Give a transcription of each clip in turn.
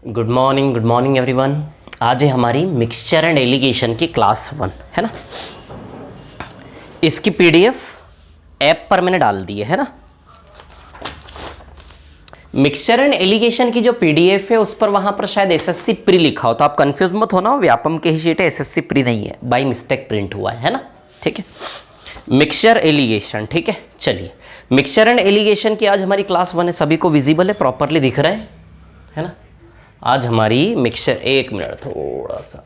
Good morning everyone. आज है हमारी मिक्सचर एंड एलिगेशन की क्लास 1 है ना। इसकी पीडीएफ ऐप पर मैंने डाल दी है ना। मिक्सचर एंड एलिगेशन की जो पीडीएफ है उस पर वहां पर शायद एसएससी प्री लिखा हो, तो आप कंफ्यूज मत होना, व्यापम के ही शीट है, एसएससी प्री नहीं है, बाई मिस्टेक प्रिंट हुआ है ना। ठीक है, मिक्सचर एलिगेशन। ठीक है, चलिए मिक्सचर एंड एलिगेशन की आज हमारी क्लास 1 है। सभी को विजिबल है, प्रॉपरली दिख रहा है ना। आज हमारी मिक्सचर, एक मिनट थोड़ा सा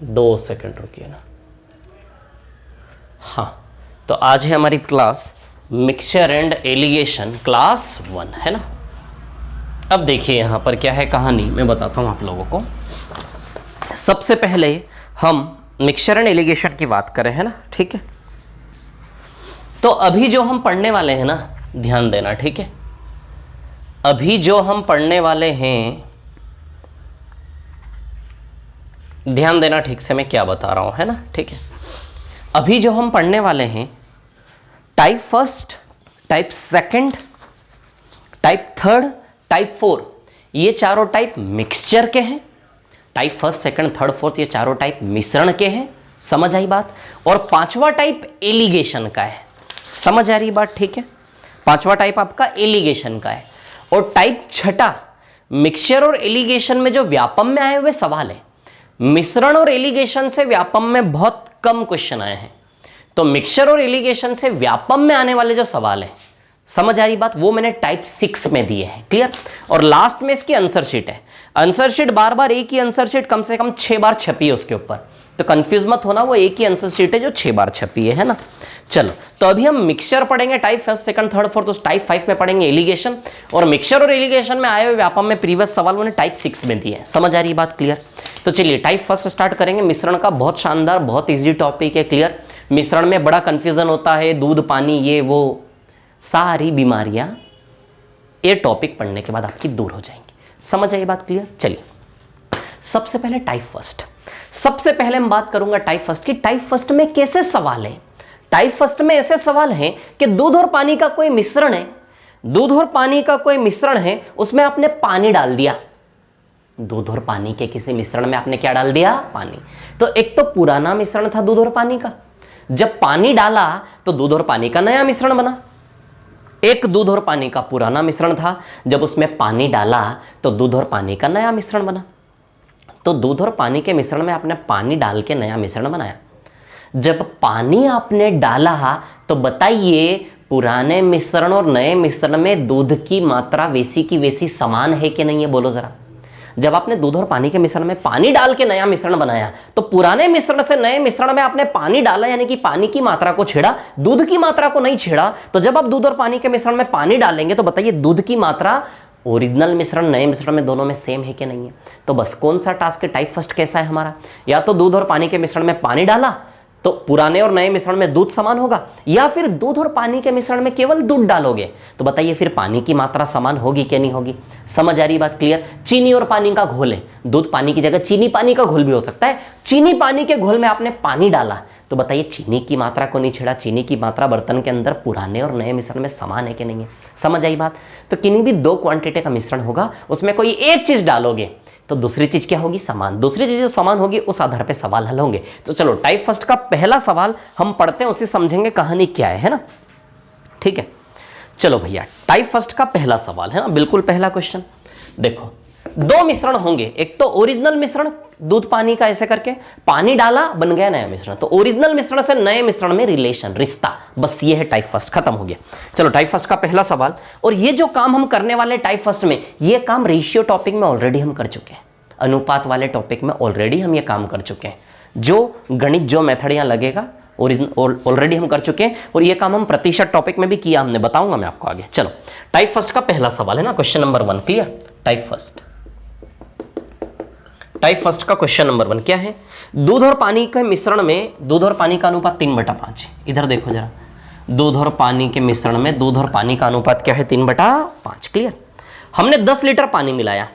2 सेकंड रुकिए ना। हाँ, तो आज है हमारी class mixture and allegation class 1 है ना। अब देखिए यहां पर क्या है कहानी, मैं बताता हूं आप लोगों को। सबसे पहले हम मिक्सचर एंड एलिगेशन की बात करें है ना। ठीक है, तो अभी जो हम पढ़ने वाले हैं ना, ध्यान देना। ठीक है, अभी जो हम पढ़ने वाले हैं ध्यान देना ठीक से, मैं क्या बता रहा हूं है ना। ठीक है, अभी जो हम पढ़ने वाले हैं type first, type second, type third, type 4, ये चारों टाइप मिक्सचर के हैं। Type first, second, third, fourth, ये चारों टाइप मिश्रण के हैं। समझ आई बात। और पांचवा टाइप एलिगेशन का है। समझ आ रही बात। ठीक है, पांचवा टाइप आपका एलिगेशन का है। और टाइप छठा मिक्सचर और एलिगेशन में जो व्यापम में आए हुए सवाल है, मिश्रण और एलिगेशन से व्यापम में बहुत कम क्वेश्चन आए हैं। तो मिक्सचर और एलिगेशन से व्यापम में आने वाले जो सवाल है, समझ आ रही बात, वो मैंने टाइप 6 में दिए हैं। क्लियर। और लास्ट में इसकी आंसर शीट है। आंसर शीट बार बार एक ही आंसर शीट कम से कम 6 बार छपी है उसके ऊपर, तो कंफ्यूज मत होना, वो एक ही आंसर शीट है जो 6 बार छपी है ना। चलो, तो अभी हम मिक्सचर पढ़ेंगे type first, second, third, fourth. तो टाइप 5 में पढ़ेंगे एलिगेशन। और मिक्सचर और एलिगेशन में आए हुए व्यापम में प्रीवियस सवाल मैंने टाइप 6 में दिए हैं। समझ आ रही बात। क्लियर। तो चलिए टाइप फर्स्ट स्टार्ट करेंगे। मिश्रण का बहुत शानदार, बहुत ईजी टॉपिक है। क्लियर। मिश्रण में बड़ा कंफ्यूजन होता है, दूध, पानी, ये वो सारी बीमारियां ये टॉपिक पढ़ने के बाद आपकी दूर हो जाएंगी। समझ आई बात। क्लियर। चलिए सबसे पहले टाइप फर्स्ट। सबसे पहले मैं बात करूंगा टाइप फर्स्ट की। टाइप फर्स्ट में कैसे सवाल है? टाइप फर्स्ट में ऐसे सवाल हैं कि दूध और पानी का कोई मिश्रण है, दूध और पानी का कोई मिश्रण है, उसमें आपने पानी डाल दिया। दूध और पानी के किसी मिश्रण में आपने क्या डाल दिया? पानी। तो एक तो पुराना मिश्रण था दूध और पानी का, जब पानी डाला तो दूध और पानी का नया मिश्रण बना। एक दूध और पानी का पुराना मिश्रण था, जब उसमें पानी डाला तो दूध और पानी का नया मिश्रण बना। तो दूध और पानी के मिश्रण में आपने पानी डाल के नया मिश्रण बनाया। जब पानी आपने डाला तो बताइए पुराने मिश्रण और नए मिश्रण में दूध की मात्रा वैसी की वैसी समान है कि नहीं है? बोलो जरा। जब आपने दूध और पानी के मिश्रण में पानी डाल के नया मिश्रण बनाया, तो पुराने मिश्रण से नए मिश्रण में आपने पानी डाला, यानी कि पानी की मात्रा को छेड़ा, दूध की मात्रा को नहीं छेड़ा। तो जब आप दूध और पानी के मिश्रण में पानी डालेंगे तो बताइए दूध की मात्रा ओरिजिनल मिश्रण, नए मिश्रण में, दोनों में सेम है कि नहीं है? तो बस कौन सा टास्क है? टाइप फर्स्ट कैसा है हमारा? या तो दूध और पानी के मिश्रण में पानी डाला तो पुराने और नए मिश्रण में दूध समान होगा, या फिर दूध और पानी के मिश्रण में केवल दूध डालोगे तो बताइए फिर पानी की मात्रा समान होगी कि नहीं होगी? समझ आ रही बात। क्लियर। चीनी और पानी का घोल है, दूध पानी की जगह चीनी पानी का घोल भी हो सकता है। चीनी पानी के घोल में आपने पानी डाला तो बताइए चीनी की मात्रा को नहीं छेड़ा, चीनी की मात्रा बर्तन के अंदर पुराने और नए मिश्रण में समान है कि नहीं है? समझ आई बात। तो किन्हीं भी 2 क्वांटिटी का मिश्रण होगा, उसमें कोई एक चीज डालोगे तो दूसरी चीज क्या होगी? समान। दूसरी चीज जो समान होगी उस आधार पे सवाल हल होंगे। तो चलो टाइप फर्स्ट का पहला सवाल हम पढ़ते हैं, उसे समझेंगे कहानी क्या है ना। ठीक है, चलो भैया टाइप फर्स्ट का पहला सवाल है ना, बिल्कुल पहला क्वेश्चन। देखो 2 मिश्रण होंगे, एक तो ओरिजिनल मिश्रण दूध पानी का, ऐसे करके पानी डाला बन गया नया मिश्रण। तो ओरिजिनल मिश्रण से नए मिश्रण में रिलेशन, रिश्ता, बस ये है टाइप फर्स्ट, खत्म हो गया। चलो टाइप फर्स्ट का पहला सवाल। और ये जो काम हम करने वाले टाइप फर्स्ट में, ये काम रेशियो टॉपिक में ऑलरेडी हम कर चुके हैं, अनुपात वाले टॉपिक में ऑलरेडी हम ये काम कर चुके हैं। जो गणित, जो मेथड यहां लगेगा ऑलरेडी हम कर चुके हैं। और ये काम हम प्रतिशत टॉपिक में भी किया हमने, बताऊंगा मैं आपको आगे। चलो टाइप फर्स्ट का पहला सवाल है ना, question number 1। Clear. Type first का क्वेश्चन नंबर 1 क्या है? दूध और पानी के मिश्रण में, दूध और पानी का अनुपात 3/5 है। इधर देखो जरा, दूध और पानी के मिश्रण में दूध और पानी का अनुपात क्या है? 3/5। क्लियर। हमने 10 लीटर पानी मिलाया,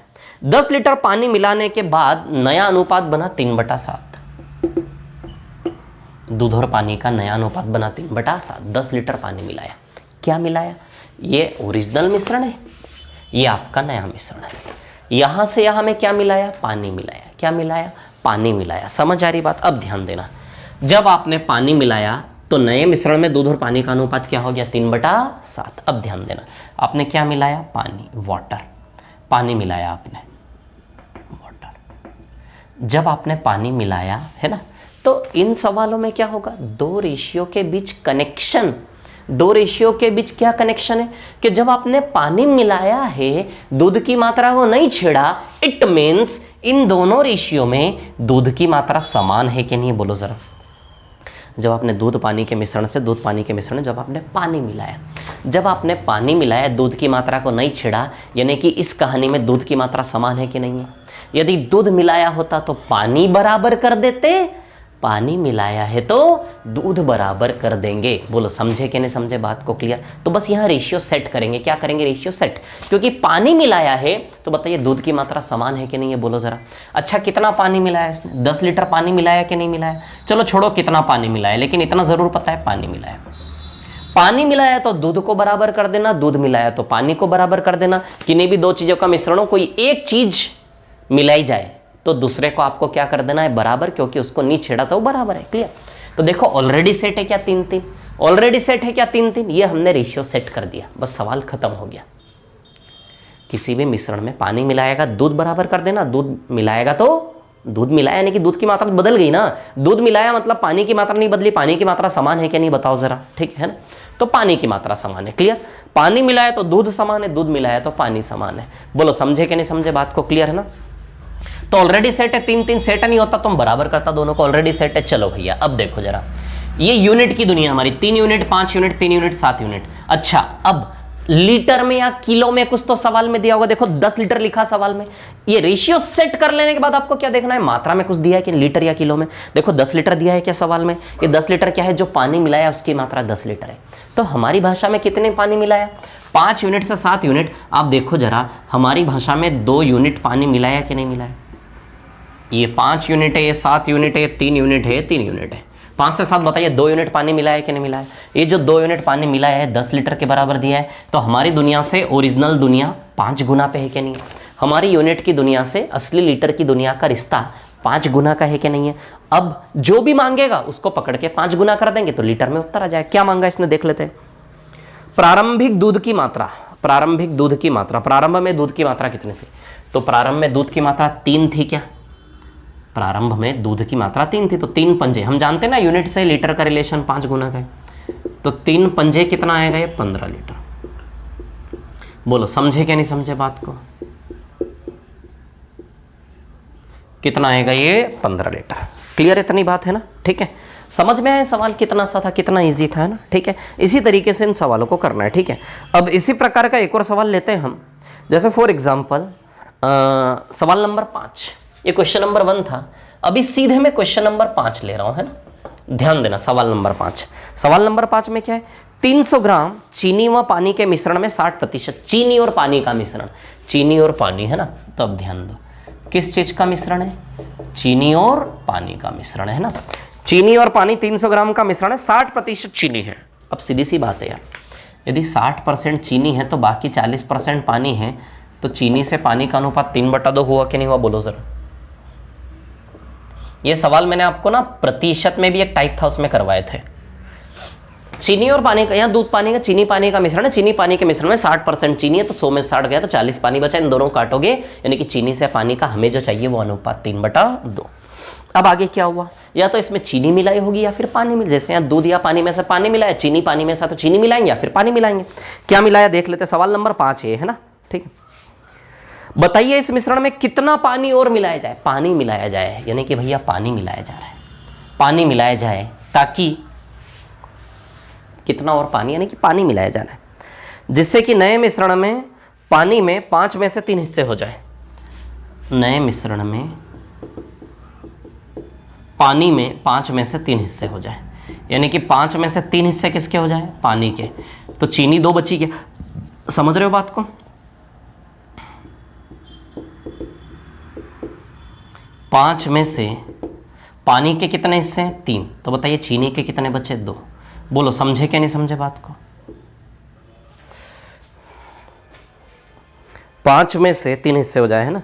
10 लीटर पानी मिलाने के बाद नया अनुपात बना 3/7। दूध और पानी का नया अनुपात बना 3/7। 10 लीटर पानी मिलाया, क्या मिलाया? ये ओरिजिनल मिश्रण है, ये आपका नया मिश्रण है। यहां से यहां में क्या मिलाया? पानी मिलाया। क्या मिलाया? पानी मिलाया। समझ आ रही बात? अब ध्यान देना, जब आपने पानी मिलाया तो नए मिश्रण में दूध और पानी का अनुपात क्या हो गया? 3/7। अब ध्यान देना, आपने क्या मिलाया? पानी, वाटर। पानी मिलाया आपने, वाटर। जब आपने पानी मिलाया है ना, तो इन सवालों में क्या होगा? दो रेशियो के बीच कनेक्शन, दो रेशियो के बीच क्या कनेक्शन है कि जब आपने पानी मिलाया है, दूध की मात्रा को नहीं छेड़ा, इट मीन्स इन दोनों रेशियो में दूध की मात्रा समान है कि नहीं? बोलो जरा। जब आपने दूध पानी के मिश्रण से, दूध पानी के मिश्रण में जब आपने पानी मिलाया, जब आपने पानी मिलाया, दूध की मात्रा को नहीं छेड़ा, यानी कि इस कहानी में दूध की मात्रा समान है कि नहीं है? यदि दूध मिलाया होता तो पानी बराबर कर देते, पानी मिलाया है तो दूध बराबर कर देंगे। बोलो समझे कि नहीं समझे बात को? क्लियर? तो बस यहाँ रेशियो सेट करेंगे। क्या करेंगे? रेशियो सेट, क्योंकि पानी मिलाया है तो बताइए दूध की मात्रा समान है कि नहीं है? बोलो जरा। अच्छा, कितना पानी मिलाया इसने? 10 लीटर पानी मिलाया कि नहीं मिलाया? चलो छोड़ो कितना पानी मिलाया, लेकिन इतना जरूर पता है पानी मिलाया। पानी मिलाया तो दूध को बराबर कर देना, दूध मिलाया तो पानी को बराबर कर देना। किन्हीं भी दो चीजों का मिश्रण हो, कोई एक चीज मिलाई जाए तो दूसरे को आपको क्या कर देना है? बराबर, क्योंकि उसको नहीं छेड़ा तो वो बराबर है। क्लियर? तो देखो ऑलरेडी सेट है क्या? 3-3। ऑलरेडी सेट है क्या? 3-3। ये हमने रेशियो सेट कर दिया, बस सवाल खत्म हो गया। किसी भी मिश्रण में पानी मिलाएगा, दूध बराबर कर देना। दूध मिलाएगा तो दूध मिलाया यानी कि दूध की मात्रा बदल गई ना। दूध मिलाया मतलब पानी की मात्रा नहीं बदली। पानी की मात्रा समान है कि नहीं? बताओ जरा। ठीक है ना? तो पानी की मात्रा समान है। क्लियर? पानी मिलाया तो दूध समान है, दूध मिलाया तो पानी समान है। बोलो समझे कि नहीं समझे बात को? क्लियर है ना? तो ऑलरेडी सेट है, 3-3। सेट नहीं होता तो हम बराबर करता दोनों को। ऑलरेडी सेट है। चलो भैया अब देखो जरा, ये यूनिट की दुनिया हमारी 3 यूनिट, 5 यूनिट, 3 यूनिट, 7 यूनिट। अच्छा, अब लीटर में या किलो में कुछ तो सवाल में दिया होगा। देखो 10 लीटर लिखा सवाल में। ये रेशियो सेट कर लेने के बाद आपको क्या देखना है? मात्रा में कुछ दिया है कि लीटर या किलो में। देखो 10 लीटर दिया है क्या सवाल में? ये 10 लीटर क्या है? जो पानी मिलाया उसकी मात्रा 10 लीटर है। तो हमारी भाषा में कितने पानी मिलाया? 5 यूनिट से 7 यूनिट। आप देखो जरा, हमारी भाषा में 2 यूनिट पानी मिलाया कि नहीं मिलाया? ये 5 यूनिट है, ये 7 यूनिट है, ये 3 यूनिट है, 3 यूनिट है। 5 से 7 बताइए 2 यूनिट पानी मिला है कि नहीं मिला है? ये जो 2 यूनिट पानी मिला है 10 लीटर के बराबर दिया है। तो हमारी दुनिया से ओरिजिनल दुनिया 5 गुना पे है कि नहीं? हमारी यूनिट की दुनिया से असली लीटर की दुनिया का रिश्ता 5 गुना का है कि नहीं है? अब जो भी मांगेगा उसको पकड़ के 5 गुना कर देंगे तो लीटर में उत्तर आ जाए। क्या मांगा इसने देख लेते हैं। प्रारंभिक दूध की मात्रा, प्रारंभिक दूध की मात्रा, प्रारंभ में दूध की मात्रा कितनी थी? तो प्रारंभ में दूध की मात्रा 3 थी क्या? प्रारंभ में दूध की मात्रा 3 थी। तो 3 पंजे, हम जानते हैं ना यूनिट से लीटर का रिलेशन 5 गुना का है। तो 3 पंजे कितना आएगा? ये 15 लीटर। बोलो समझे क्या नहीं समझे बात को? कितना आएगा? ये 15 लीटर। क्लियर इतनी बात है ना? ठीक है, समझ में आया सवाल कितना सा था, कितना इजी था, है ना? ठीक है, इसी तरीके से इन सवालों को करना है। ठीक है, अब इसी प्रकार का एक और सवाल लेते हैं हम। जैसे फॉर एग्जाम्पल सवाल नंबर 5, ये क्वेश्चन नंबर 1 था। अभी सीधे मैं क्वेश्चन नंबर 5 ले रहा हूं, है ना? ध्यान देना, सवाल नंबर 5। सवाल नंबर 5 में क्या है? 300 ग्राम चीनी व पानी के मिश्रण में 60%। चीनी और पानी का मिश्रण, चीनी और पानी, है ना? तो अब ध्यान दो, किस चीज का मिश्रण है? चीनी और पानी का मिश्रण है ना? चीनी और पानी 300 ग्राम का मिश्रण है, 60% चीनी है। अब सीधी सी बात है यार, यदि 60% चीनी है तो बाकी 40% पानी है, तो चीनी से पानी का अनुपात 3/2 हुआ कि नहीं हुआ? बोलो जरा। ये सवाल मैंने आपको ना प्रतिशत में भी एक टाइप था उसमें करवाए थे। चीनी और पानी का, यहाँ दूध पानी का चीनी पानी का मिश्रण है। चीनी पानी के मिश्रण में 60% चीनी है, तो 100 में 60 गया तो 40 पानी बचा। इन दोनों काटोगे यानी कि चीनी से पानी का हमें जो चाहिए वो अनुपात 3/2। अब आगे क्या हुआ? या तो इसमें चीनी मिलाई होगी या फिर पानी मिल, जैसे यहाँ दूध या पानी में से पानी मिलाया, चीनी पानी में से तो चीनी मिलाएंगे या फिर पानी मिलाएंगे। क्या मिलाया देख लेते। सवाल नंबर 5 है ना? ठीक है, बताइए इस मिश्रण में कितना पानी और मिलाया जाए? पानी मिलाया जाए यानी कि भैया पानी मिलाया जा रहा है, पानी मिलाया जाए, ताकि कितना और पानी यानी कि पानी मिलाया जाना है, जिससे कि नए मिश्रण में पानी में 5 में से 3 हिस्से हो जाए। नए मिश्रण में पानी में 5 में से 3 हिस्से हो जाए, यानी कि 5 में से 3 हिस्से किसके हो जाए? पानी के। तो चीनी 2 बची क्या? समझ रहे हो बात को? 5 में से पानी के कितने हिस्से हैं? 3। तो बताइए चीनी के कितने बचे? 2। बोलो समझे क्या नहीं समझे बात को? 5 में से 3 हिस्से हो जाए, है ना।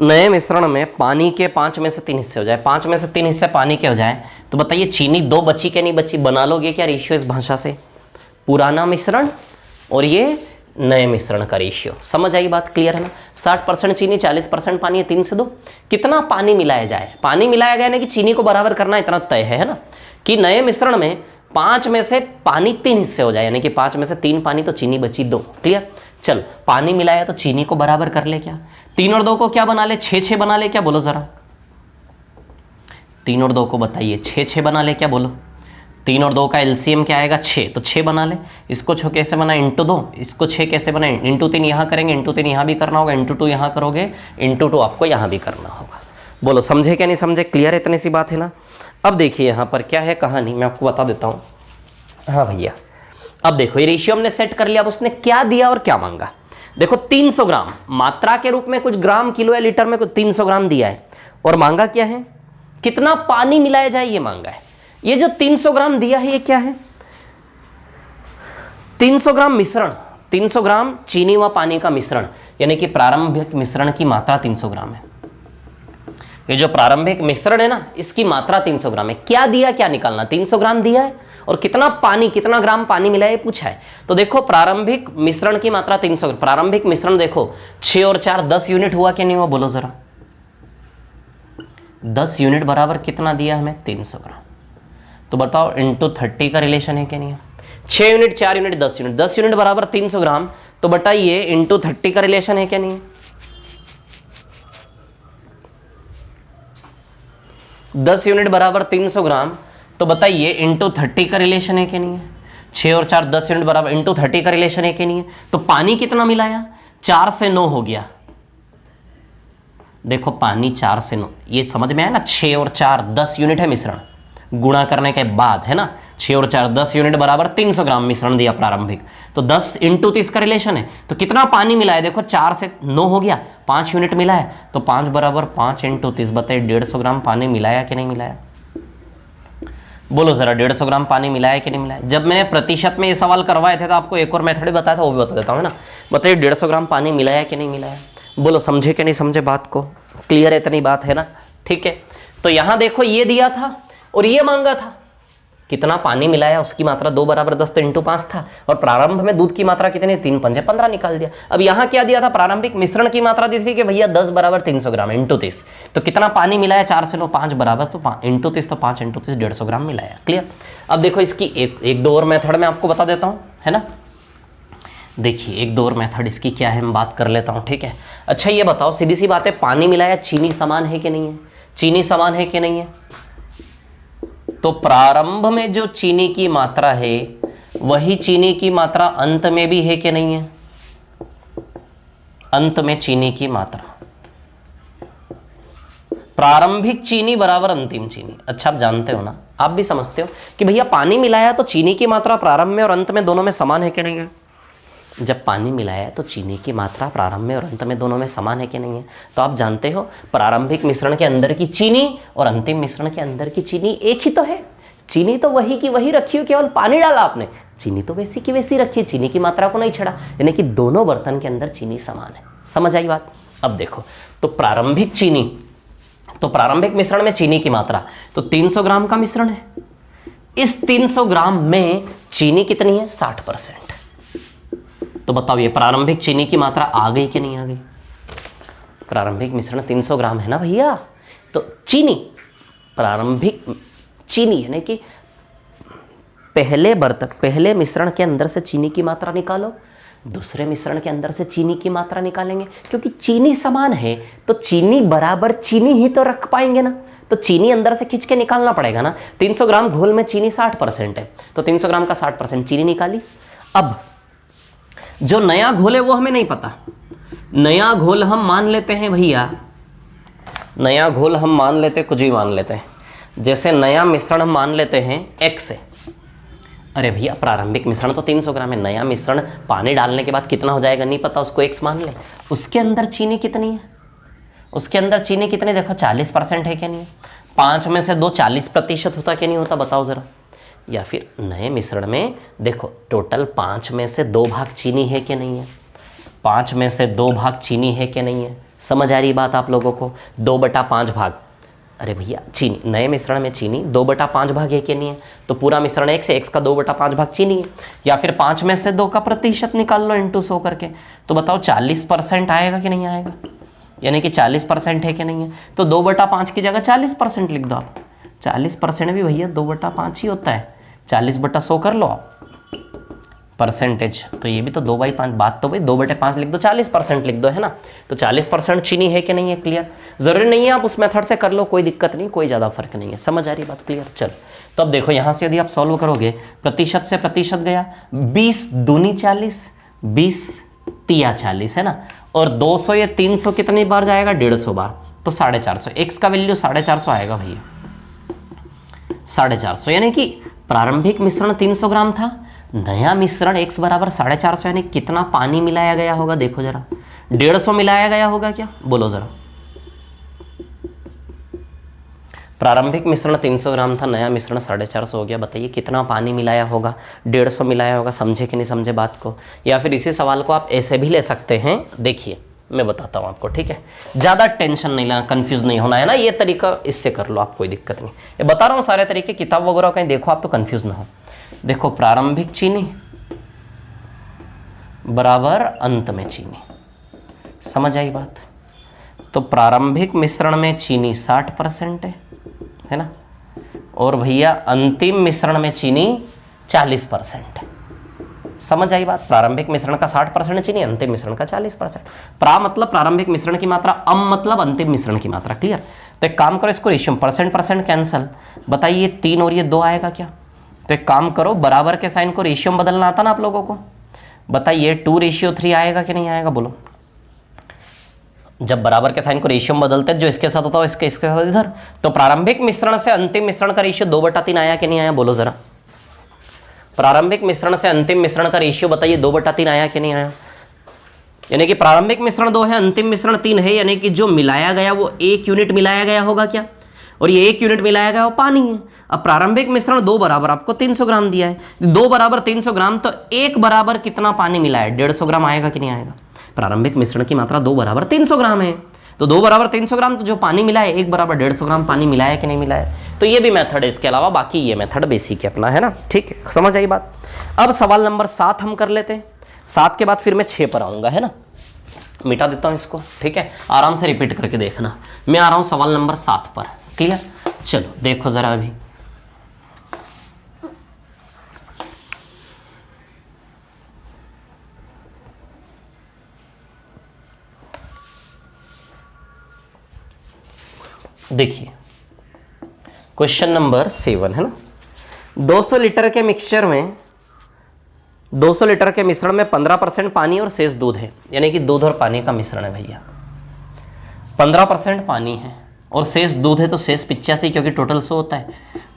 नए मिश्रण में पानी के 5 में से 3 हिस्से हो जाए, 5 में से 3 हिस्से पानी के हो जाए, तो बताइए चीनी 2 बची कि नहीं बची? बना लोगे क्या रेशियो इस भाषा से? पुराना मिश्रण और ये नए मिश्रण का रेशियो। समझ आई बात? क्लियर है ना। 60% चीनी 40% पानी है, 3 से 2। कितना पानी मिलाया जाए? पानी मिलाया गया ना कि चीनी को बराबर करना इतना तय है ना, कि नए मिश्रण में 5 में से पानी 3 हिस्से हो जाए, यानी कि 5 में से 3 पानी तो चीनी बची 2। क्लियर। चल पानी मिलाया तो चीनी को बराबर कर ले क्या? 3 और 2 को क्या बना ले? 6 बना ले क्या? बोलो जरा। 3 और 2 को बताइए 6 बना ले क्या? बोलो। 3 और 2 का एलसीएम क्या आएगा? 6, तो 6 बना ले। इसको कैसे बना? इंटू 2। इसको 6 कैसे बना? इंटू 3 यहाँ करेंगे, इंटू 3 यहाँ भी करना होगा, इंटू 2 यहाँ करोगे, इंटू 2 आपको यहाँ भी करना होगा। बोलो समझे क्या नहीं समझे? क्लियर है? इतनी सी बात है ना। अब देखिए यहाँ पर क्या है कहानी, मैं आपको बता देता हूँ। हाँ भैया, अब देखो ये रेशियो हमने सेट कर लिया। अब उसने क्या दिया और क्या मांगा? देखो 300 ग्राम मात्रा के रूप में, कुछ ग्राम किलो या लीटर में कुछ 300 ग्राम दिया है, और मांगा क्या है? कितना पानी मिलाया जाए, ये मांगा है। ये जो 300 ग्राम दिया है ये क्या है? 300 ग्राम मिश्रण, 300 ग्राम चीनी व पानी का मिश्रण, यानी कि प्रारंभिक मिश्रण की मात्रा 300 ग्राम है। ये जो प्रारंभिक मिश्रण है ना, इसकी मात्रा 300 ग्राम है। क्या दिया, क्या निकालना? 300 ग्राम दिया है और कितना पानी, कितना ग्राम पानी मिला है पूछा है। तो देखो प्रारंभिक मिश्रण की मात्रा 300। प्रारंभिक मिश्रण देखो 6 और 4 10 यूनिट हुआ कि नहीं हुआ? बोलो जरा। 10 यूनिट बराबर कितना दिया हमें? 300 ग्राम। तो बताओ इंटू 30 का रिलेशन है कि नहीं है? 6 यूनिट 4 यूनिट 10 यूनिट, 10 यूनिट बराबर 300 ग्राम। तो बताइए इंटू 30 का रिलेशन है क्या नहीं है? 10 यूनिट बराबर 300 ग्राम, तो बताइए इंटू 30 का रिलेशन है कि नहीं है? 6 और 4 10 यूनिट बराबर, इंटू 30 का रिलेशन है कि नहीं है? तो पानी कितना मिलाया? 4 से 9 हो गया। देखो पानी 4 से 9, ये समझ में आया ना। 6 और 4 10 यूनिट है मिश्रण, गुणा करने के बाद, है ना। 6 और 4 10 यूनिट बराबर 300 ग्राम मिश्रण दिया प्रारंभिक। तो 10 इंटू 30 का रिलेशन है, तो कितना पानी मिला है? देखो 4 से 9 हो गया, 5 यूनिट मिला है, तो 5 बराबर 5 इंटू 30, बताइए 150 ग्राम पानी मिलाया कि नहीं मिलाया? बोलो जरा, 150 ग्राम पानी मिलाया कि नहीं मिलाया? जब मैंने प्रतिशत में ये सवाल करवाए थे तो आपको एक और मेथड बताया था, वो भी बता देता हूँ ना। बताइए 150 ग्राम पानी मिलाया कि नहीं मिलाया? बोलो समझे कि नहीं समझे बात को? क्लियर है? इतनी बात है ना। ठीक है, तो यहां देखो ये दिया था और ये मांगा था। कितना पानी मिलाया, उसकी मात्रा 2 बराबर 10, तो इंटू 5 था। और प्रारंभ में दूध की मात्रा कितनी? 3 पंजे 15 निकाल दिया। अब यहाँ क्या दिया था? प्रारंभिक मिश्रण की मात्रा दी थी कि भैया 10 बराबर 300 ग्राम इंटू 30। तो कितना पानी मिलाया? 4 से 9 5 बराबर, तो इंटू 30, तो 5 इंटू 30 150 ग्राम मिलाया। क्लियर। अब देखो इसकी एक दो और मेथड मैं आपको बता देता हूँ, है ना। देखिए एक दो और मेथड इसकी क्या है, मैं बात कर लेता हूँ। ठीक है, अच्छा ये बताओ, सीधी सी बात है, पानी मिलाया, चीनी समान है कि नहीं है? चीनी समान है कि नहीं है? तो प्रारंभ में जो चीनी की मात्रा है वही चीनी की मात्रा अंत में भी है कि नहीं है? अंत में चीनी की मात्रा, प्रारंभिक चीनी बराबर अंतिम चीनी। अच्छा आप जानते हो ना, आप भी समझते हो कि भैया पानी मिलाया तो चीनी की मात्रा प्रारंभ में और अंत में दोनों में समान है कि नहीं है? जब पानी मिलाया तो चीनी की मात्रा प्रारंभ में और अंत में दोनों में समान है कि नहीं है? तो आप जानते हो प्रारंभिक मिश्रण के अंदर की चीनी और अंतिम मिश्रण के अंदर की चीनी एक ही तो है। चीनी तो वही की वही रखी हो, केवल पानी डाला आपने। चीनी तो वैसी की वैसी रखी है, चीनी की मात्रा को नहीं छड़ा, यानी कि दोनों बर्तन के अंदर चीनी समान है। समझ आई बात? अब देखो, तो प्रारंभिक चीनी, तो प्रारंभिक मिश्रण में चीनी की मात्रा तो 300 ग्राम का मिश्रण है। इस 300 ग्राम में चीनी कितनी है? 60%। तो बताओ ये प्रारंभिक चीनी की मात्रा आ गई कि नहीं आ गई? प्रारंभिक मिश्रण 300 ग्राम है ना भैया, तो चीनी, प्रारंभिक चीनी यानी कि पहले बर्तन, पहले मिश्रण के अंदर से चीनी की मात्रा निकालो, दूसरे मिश्रण के अंदर से चीनी की मात्रा निकालेंगे, क्योंकि चीनी समान है तो चीनी बराबर चीनी ही तो रख पाएंगे ना। तो चीनी अंदर से खींच के निकालना पड़ेगा ना। 300 ग्राम घोल में चीनी 60% है, तो 300 ग्राम का 60% चीनी निकाली। अब जो नया घोल है वो हमें नहीं पता। नया घोल हम मान लेते हैं भैया, नया घोल हम मान लेते, कुछ भी मान लेते हैं। जैसे नया मिश्रण हम मान लेते हैं x है। अरे भैया प्रारंभिक मिश्रण तो 300 ग्राम है, नया मिश्रण पानी डालने के बाद कितना हो जाएगा नहीं पता, उसको x मान ले। उसके अंदर चीनी कितनी है? उसके अंदर चीनी कितनी? देखो 40% है कि नहीं है? 5 में से 2 40% होता कि नहीं होता? बताओ जरा। या फिर नए मिश्रण में देखो टोटल 5 में से 2 भाग चीनी है कि नहीं है? 5 में से 2 भाग चीनी है कि नहीं है? समझ आ रही बात आप लोगों को? 2/5 भाग, अरे भैया चीनी, नए मिश्रण में चीनी 2/5 भाग है कि नहीं है? तो पूरा मिश्रण x है, x का 2/5 भाग चीनी है। या फिर 5 में से 2 का प्रतिशत निकाल लो इंटू 100 करके, तो बताओ 40% आएगा कि नहीं आएगा? यानी कि 40% है कि नहीं है? तो 2/5 की जगह 40% लिख दो आप। 40% भी भैया 2/5 ही होता है, 40/100 कर लो आप परसेंटेज। तो ये भी तो 2/5, बात तो भाई 2/5 लिख दो, 40% लिख दो, है ना? तो 40% चीनी है कि नहीं है? क्लियर? जरूरी नहीं है आप उस मेथड से कर लो, कोई दिक्कत नहीं, कोई ज़्यादा फर्क नहीं है। समझ आ रही बात? क्लियर? चलो, तो अब देखो यहाँ से यदि आप सॉल्व करोगे, प्रतिशत से प्रतिशत गया, 20 दूनी 40, 20 तिया 40, है ना? और 200 या 300 कितनी बार जाएगा? 150 बार, तो 450। एक्स का वैल्यू 450 आएगा भैया, 450। यानी कि प्रारंभिक मिश्रण 300 ग्राम था, नया मिश्रण x बराबर 450, यानी कितना पानी मिलाया गया होगा? देखो जरा, 150 मिलाया गया होगा क्या? बोलो जरा। प्रारंभिक मिश्रण 300 ग्राम था, नया मिश्रण 450 हो गया। बताइए कितना पानी मिलाया होगा? 150 मिलाया होगा। समझे कि नहीं समझे बात को? या फिर इसी सवाल को आप ऐसे भी ले सकते हैं। देखिए मैं बताता हूँ आपको, ठीक है? ज़्यादा टेंशन नहीं लेना, कंफ्यूज नहीं होना, है ना? ये तरीका इससे कर लो आप, कोई दिक्कत नहीं। ये बता रहा हूँ सारे तरीके, किताब वगैरह कहीं देखो आप तो कंफ्यूज ना हो। देखो, प्रारंभिक चीनी बराबर अंत में चीनी, समझ आई बात? तो प्रारंभिक मिश्रण में चीनी 60% है ना? और भैया अंतिम मिश्रण में चीनी 40% है। समझ आई बात? प्रारंभिक मिश्रण का 60% चीनी, अंतिम मिश्रण का 40%। प्रा मतलब प्रारंभिक मिश्रण की मात्रा, अम मतलब अंतिम मिश्रण की मात्रा। क्लियर? तो एक काम करो, इसको रेशियो परसेंट कैंसल। बताइए 3 और ये 2 आएगा क्या? तो एक काम करो, बराबर के साइन को रेशियो में बदलना आता ना आप लोगों को? बताइए 2:3 आएगा कि नहीं आएगा? बोलो। जब बराबर के साइन को रेशियो में बदलते हैं, जो इसके साथ होता है इसके साथ इधर, तो प्रारंभिक मिश्रण से अंतिम मिश्रण का रेशियो 2/3 आया कि नहीं आया? बोलो जरा। प्रारंभिक मिश्रण से अंतिम मिश्रण का रेशियो बताइए 2/3 आया कि नहीं आया? यानी कि प्रारंभिक मिश्रण 2 है, अंतिम मिश्रण 3 है, यानी कि जो मिलाया गया वो 1 यूनिट मिलाया गया होगा क्या? और ये 1 यूनिट मिलाया गया वो पानी है। अब प्रारंभिक मिश्रण 2 बराबर आपको 300 ग्राम दिया है, 2 बराबर 300 ग्राम, तो 1 बराबर कितना पानी मिला है? 150 ग्राम आएगा कि नहीं आएगा? प्रारंभिक मिश्रण की मात्रा 2 बराबर 300 ग्राम है, तो 2 बराबर 300 ग्राम, तो जो पानी मिला है 1 बराबर 150 ग्राम पानी मिला है कि नहीं मिला है? तो ये भी मेथड है, इसके अलावा बाकी ये मेथड बेसिक है अपना, है ना? ठीक है, समझ आई बात? अब सवाल नंबर 7 हम कर लेते हैं। 7 के बाद फिर मैं 6 पर आऊँगा, है ना? मिटा देता हूँ इसको, ठीक है? आराम से रिपीट करके देखना। मैं आ रहा हूँ सवाल नंबर 7 पर। क्लियर? चलो देखो जरा अभी। देखिए क्वेश्चन नंबर 7 है ना? 200 लीटर के मिक्सचर में 200 लीटर के मिश्रण में 15% पानी और शेष दूध है, यानी कि दूध और पानी का मिश्रण है भैया। 15% पानी है और शेष दूध है, तो शेष 85, क्योंकि टोटल 100 होता है।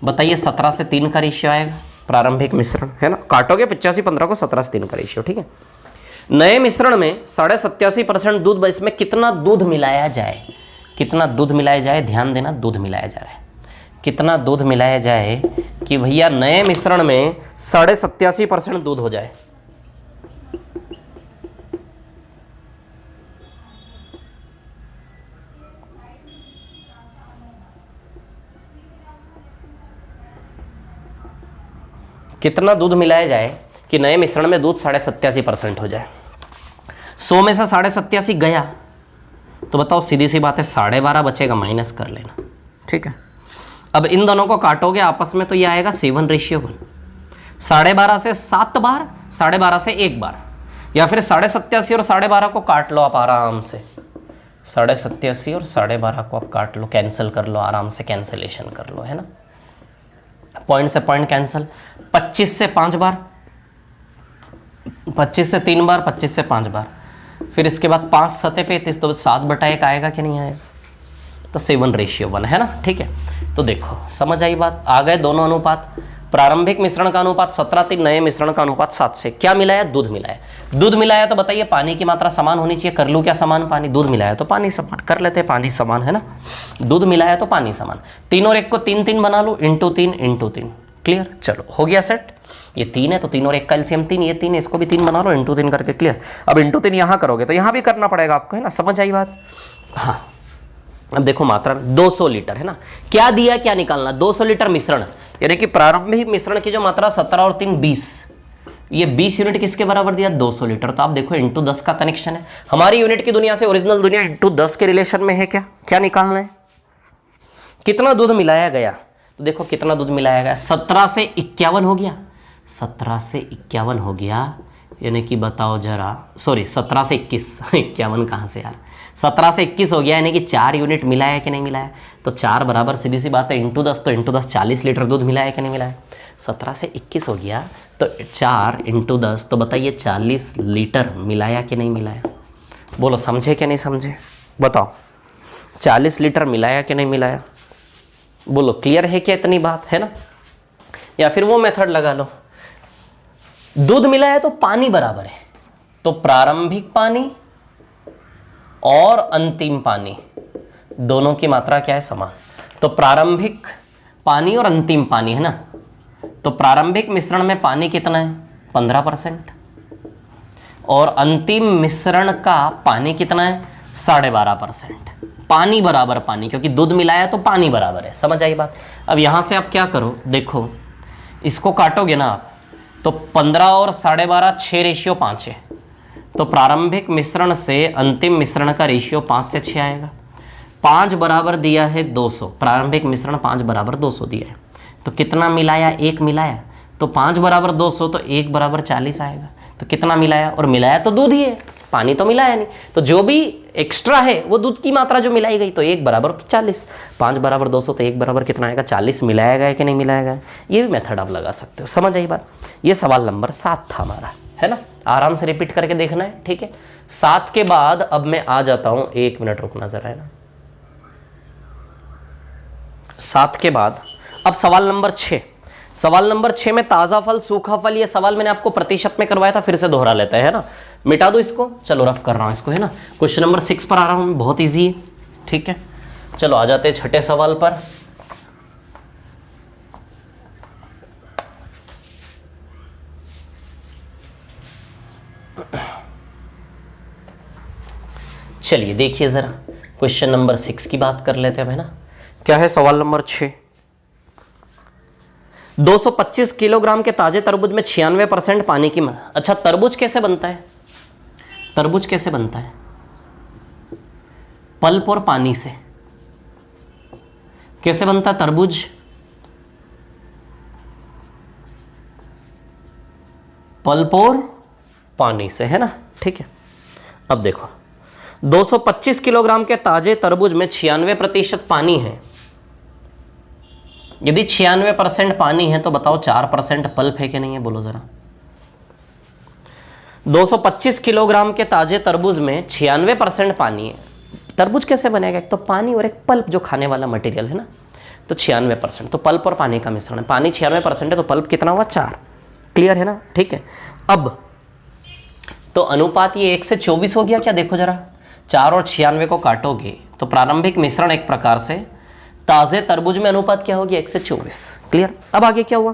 बताइए 17 से 3 का रेशियो आएगा प्रारंभिक मिश्रण, है ना? काटोगे 85 15 को, 17 से 3 का रेशियो, ठीक है? नए मिश्रण में 87.5% दूध, इसमें कितना दूध मिलाया जाए? कितना दूध मिलाया जाए? ध्यान देना, दूध मिलाया जा रहा है। कितना दूध मिलाया जाए कि भैया नए मिश्रण में 87.5% दूध हो जाए? कितना दूध मिलाया जाए कि नए मिश्रण में दूध 87.5% हो जाए? 100 में से 87.5 गया, तो बताओ सीधी सी बात है 12.5 बचेगा, माइनस कर लेना, ठीक है? अब इन दोनों को काटोगे आपस में, तो ये आएगा 7:1। 12.5 से 7 बार, 12.5 से 1 बार, या फिर 87.5 और 12.5 को काट लो आप आराम से। 87.5 और 12.5 को आप काट लो, कैंसिल कर लो, आराम से कैंसिलेशन कर लो, है ना? पॉइंट से पॉइंट कैंसिल। 25 से 5 बार, 25 से 3 बार, 25 से 5 बार, फिर इसके बाद 5 सतह पे 33, तो 7/1 आएगा कि नहीं आएगा? तो 7:1 है ना? ठीक है, तो देखो समझ आई बात? आ गए दोनों अनुपात। प्रारंभिक मिश्रण का अनुपात 17:3, नए मिश्रण का अनुपात 7 से। क्या मिलाया? दूध मिलाया। दूध मिलाया तो बताइए पानी की मात्रा समान होनी चाहिए। कर लूँ क्या समान पानी? दूध मिलाया तो पानी समान, कर लेते हैं पानी समान, है ना? दूध मिलाया तो पानी समान। 3 और 1 को 3 3 बना लूँ, इंटू 3 इंटू 3, क्लियर, चलो हो गया सेट। ये 3 है तो 3 और 1 का एलसीएम 3, ये 3 है, इसको भी 3 बना लो, इंटू 3 करके। क्लियर। अब इंटू 3 यहाँ करोगे तो यहाँ भी करना पड़ेगा आपको, है ना, समझ आई बात। हाँ, अब देखो मात्रा 200 लीटर है ना, क्या दिया क्या निकालना, 200 लीटर मिश्रण, यानी कि प्रारंभिक मिश्रण की जो मात्रा 17 और 3 20, ये 20 यूनिट किसके बराबर दिया, 200 लीटर। तो आप देखो इंटू 10 का कनेक्शन है, हमारी यूनिट की दुनिया से ओरिजिनल दुनिया इंटू 10 के रिलेशन में है। क्या क्या निकालना है, कितना दूध मिलाया गया, तो देखो कितना दूध मिलाया गया, 17 से 51 हो गया, 17 से 51 हो गया, यानी कि बताओ जरा, सॉरी 17 से 21 51 कहाँ से यार, 17 से 21 हो गया, यानी कि 4 यूनिट मिलाया कि नहीं मिलाया, तो 4 बराबर सीधी सी बात है इंटू 10, तो इंटू 10 40 लीटर दूध मिलाया कि नहीं मिलाया, 17 से 21 हो गया तो 4 इंटू 10, तो बताइए 40 लीटर मिलाया कि नहीं मिलाया, बोलो समझे कि नहीं समझे, बताओ 40 लीटर मिलाया कि नहीं मिलाया, बोलो क्लियर है क्या इतनी बात, है ना। या फिर वो मेथड लगा लो, दूध मिला है तो पानी बराबर है, तो प्रारंभिक पानी और अंतिम पानी दोनों की मात्रा क्या है, समान, तो प्रारंभिक पानी और अंतिम पानी है ना, तो प्रारंभिक मिश्रण में पानी कितना है 15% और अंतिम मिश्रण का पानी कितना है 12.5%, पानी बराबर पानी, क्योंकि दूध मिलाया तो पानी बराबर है, समझ आई बात। अब यहां से आप क्या करो, देखो इसको काटोगे ना आप, तो 15 और 12.5 6:5 है, तो प्रारंभिक मिश्रण से अंतिम मिश्रण का रेशियो 5 से 6 आएगा, 5 बराबर दिया है 200, प्रारंभिक मिश्रण 5 बराबर 200 दिया है, तो कितना मिलाया, 1 मिलाया, तो 5 बराबर 200 तो 1 बराबर 40 आएगा, तो कितना मिलाया, और मिलाया तो दूध ही है, पानी तो मिलाया नहीं, तो जो भी एक्स्ट्रा है वो दूध की मात्रा जो मिलाई गई, तो 1 बराबर 40, 5 बराबर 200 तो 1 बराबर कितना आएगा 40, मिलाया गया कि नहीं मिलाया गया, ये भी मेथड आप लगा सकते हो, समझ आई बात। ये सवाल नंबर 7 था हमारा, है ना, आराम से रिपीट करके देखना है, ठीक है। 7 के बाद अब मैं आ जाता हूं, 1 मिनट रुकना जरा, है ना, 7 के बाद अब सवाल नंबर 6, सवाल नंबर 6 में ताजा फल सूखा फल, ये सवाल मैंने आपको प्रतिशत में करवाया था, फिर से दोहरा लेते हैं, है ना, मिटा दो इसको, चलो रफ कर रहा हूं इसको, है ना, क्वेश्चन नंबर 6 पर आ रहा हूं, बहुत इजी है, ठीक है। चलो आ जाते हैं छठे सवाल पर। चलिए देखिए जरा क्वेश्चन नंबर 6 की बात कर लेते हैं, है ना, क्या है सवाल नंबर 6, 225 किलोग्राम के ताजे तरबूज में 96% पानी की मात्रा। अच्छा, तरबूज कैसे बनता है, तरबूज कैसे बनता है, पल्प और पानी से। कैसे बनता है तरबूज, पल्प और पानी से, है ना, ठीक है। अब देखो 225 किलोग्राम के ताजे तरबूज में 96% पानी है, यदि 96% पानी है तो बताओ 4% पल्प है कि नहीं है, बोलो जरा। 225 किलोग्राम के ताजे तरबूज में 96% पानी है, तरबूज कैसे बनेगा, एक तो पानी और एक पल्प जो खाने वाला मटेरियल है ना, तो 96%, तो पल्प और पानी का मिश्रण है, पानी 96% है तो पल्प कितना हुआ 4, क्लियर है ना, ठीक है। अब तो अनुपात ये 1 से 24 हो गया क्या, देखो जरा, 4 और 96 को काटोगे तो प्रारंभिक मिश्रण एक प्रकार से, ताजे तरबूज में अनुपात क्या हो गया 1 से 24, क्लियर। अब आगे क्या हुआ,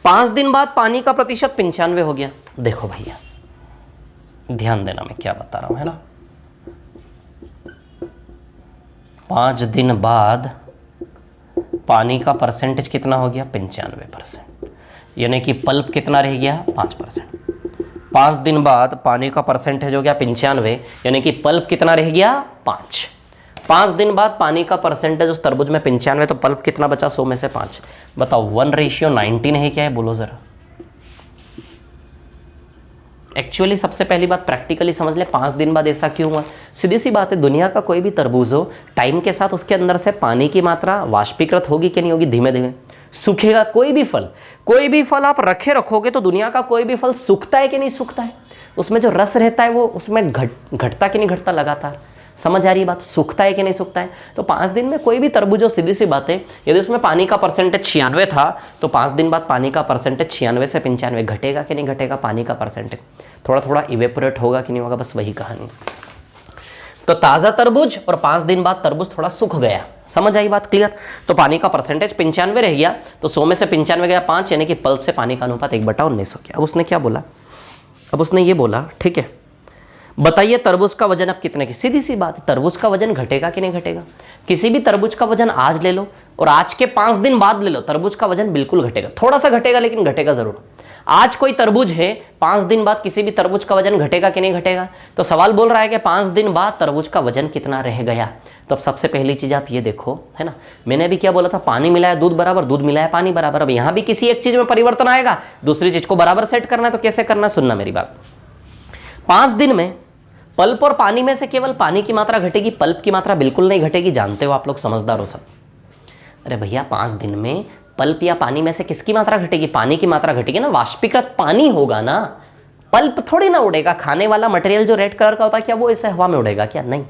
5 दिन बाद पानी का प्रतिशत 95 हो गया। देखो भैया ध्यान देना मैं क्या बता रहा हूं, है ना, 5 दिन बाद पानी का परसेंटेज कितना हो गया 95%, यानी कि पल्प कितना रह गया 5%। 5 दिन बाद पानी का परसेंटेज हो गया 95, यानी कि पल्प कितना रह गया 5। 5 दिन बाद पानी का परसेंटेज उस तरबूज में 95, तो पल्प कितना बचा 100 में से 5, बताओ 1:19 है क्या है, बोलो जरा। एक्चुअली सबसे पहली बात प्रैक्टिकली समझ ले, 5 दिन बाद ऐसा क्यों हुआ, सीधी सी बात है, दुनिया का कोई भी तरबूज हो, टाइम के साथ उसके अंदर से पानी की मात्रा वाष्पीकृत होगी कि नहीं होगी, धीमे धीमे सूखेगा। कोई भी फल आप रखोगे तो दुनिया का कोई भी फल सूखता है कि नहीं सूखता है, उसमें जो रस रहता है वो उसमें घटता कि नहीं घटता लगातार, समझ आ रही है बात, सूखता है कि नहीं सूखता है। तो 5 दिन में कोई भी तरबूज हो, सीधी सी बात है, यदि उसमें पानी का परसेंटेज 96 था तो 5 दिन बाद पानी का परसेंटेज 96 से 95 घटेगा कि नहीं घटेगा, पानी का परसेंटेज थोड़ा थोड़ा इवेपोरेट होगा कि नहीं होगा, बस वही कहानी। तो ताजा तरबूज और 5 दिन बाद तरबूज थोड़ा सूख गया, समझ आई बात क्लियर। तो पानी का परसेंटेज 95 रह गया, तो 100 में से 95 गया 5, यानी कि पल्प से पानी का अनुपात 1/19 हो गया। अब उसने क्या बोला, अब उसने ये बोला ठीक है, बताइए तरबूज का वजन अब कितने की। सीधी सी बात, तरबूज का वजन घटेगा कि नहीं घटेगा। किसी भी तरबूज का वजन आज ले लो और आज के 5 दिन बाद ले लो, तरबूज का वजन बिल्कुल घटेगा, थोड़ा सा घटेगा लेकिन घटेगा जरूर। आज कोई तरबूज है, 5 दिन बाद किसी भी तरबूज का वजन घटेगा कि नहीं घटेगा। तो सवाल बोल रहा है कि 5 दिन बाद तरबूज का वजन कितना रह गया। तो अब सबसे पहली चीज आप ये देखो, है ना, मैंने अभी क्या बोला था, पानी मिलाया दूध बराबर, दूध मिलाया पानी बराबर। अब यहां भी किसी एक चीज में परिवर्तन आएगा, दूसरी चीज को बराबर सेट करना है। तो कैसे करना, सुनना मेरी बात। 5 दिन में पल्प और पानी में से केवल पानी की मात्रा घटेगी, पल्प की मात्रा बिल्कुल नहीं घटेगी। जानते हो आप लोग, समझदार हो सब। अरे भैया 5 दिन में पल्प या पानी में से किसकी मात्रा घटेगी, पानी की मात्रा घटेगी ना, वाष्पीकृत पानी होगा ना, पल्प थोड़ी ना उड़ेगा। खाने वाला मटेरियल जो रेड कलर का होता है, क्या वो ऐसे हवा में उड़ेगा क्या, नहीं।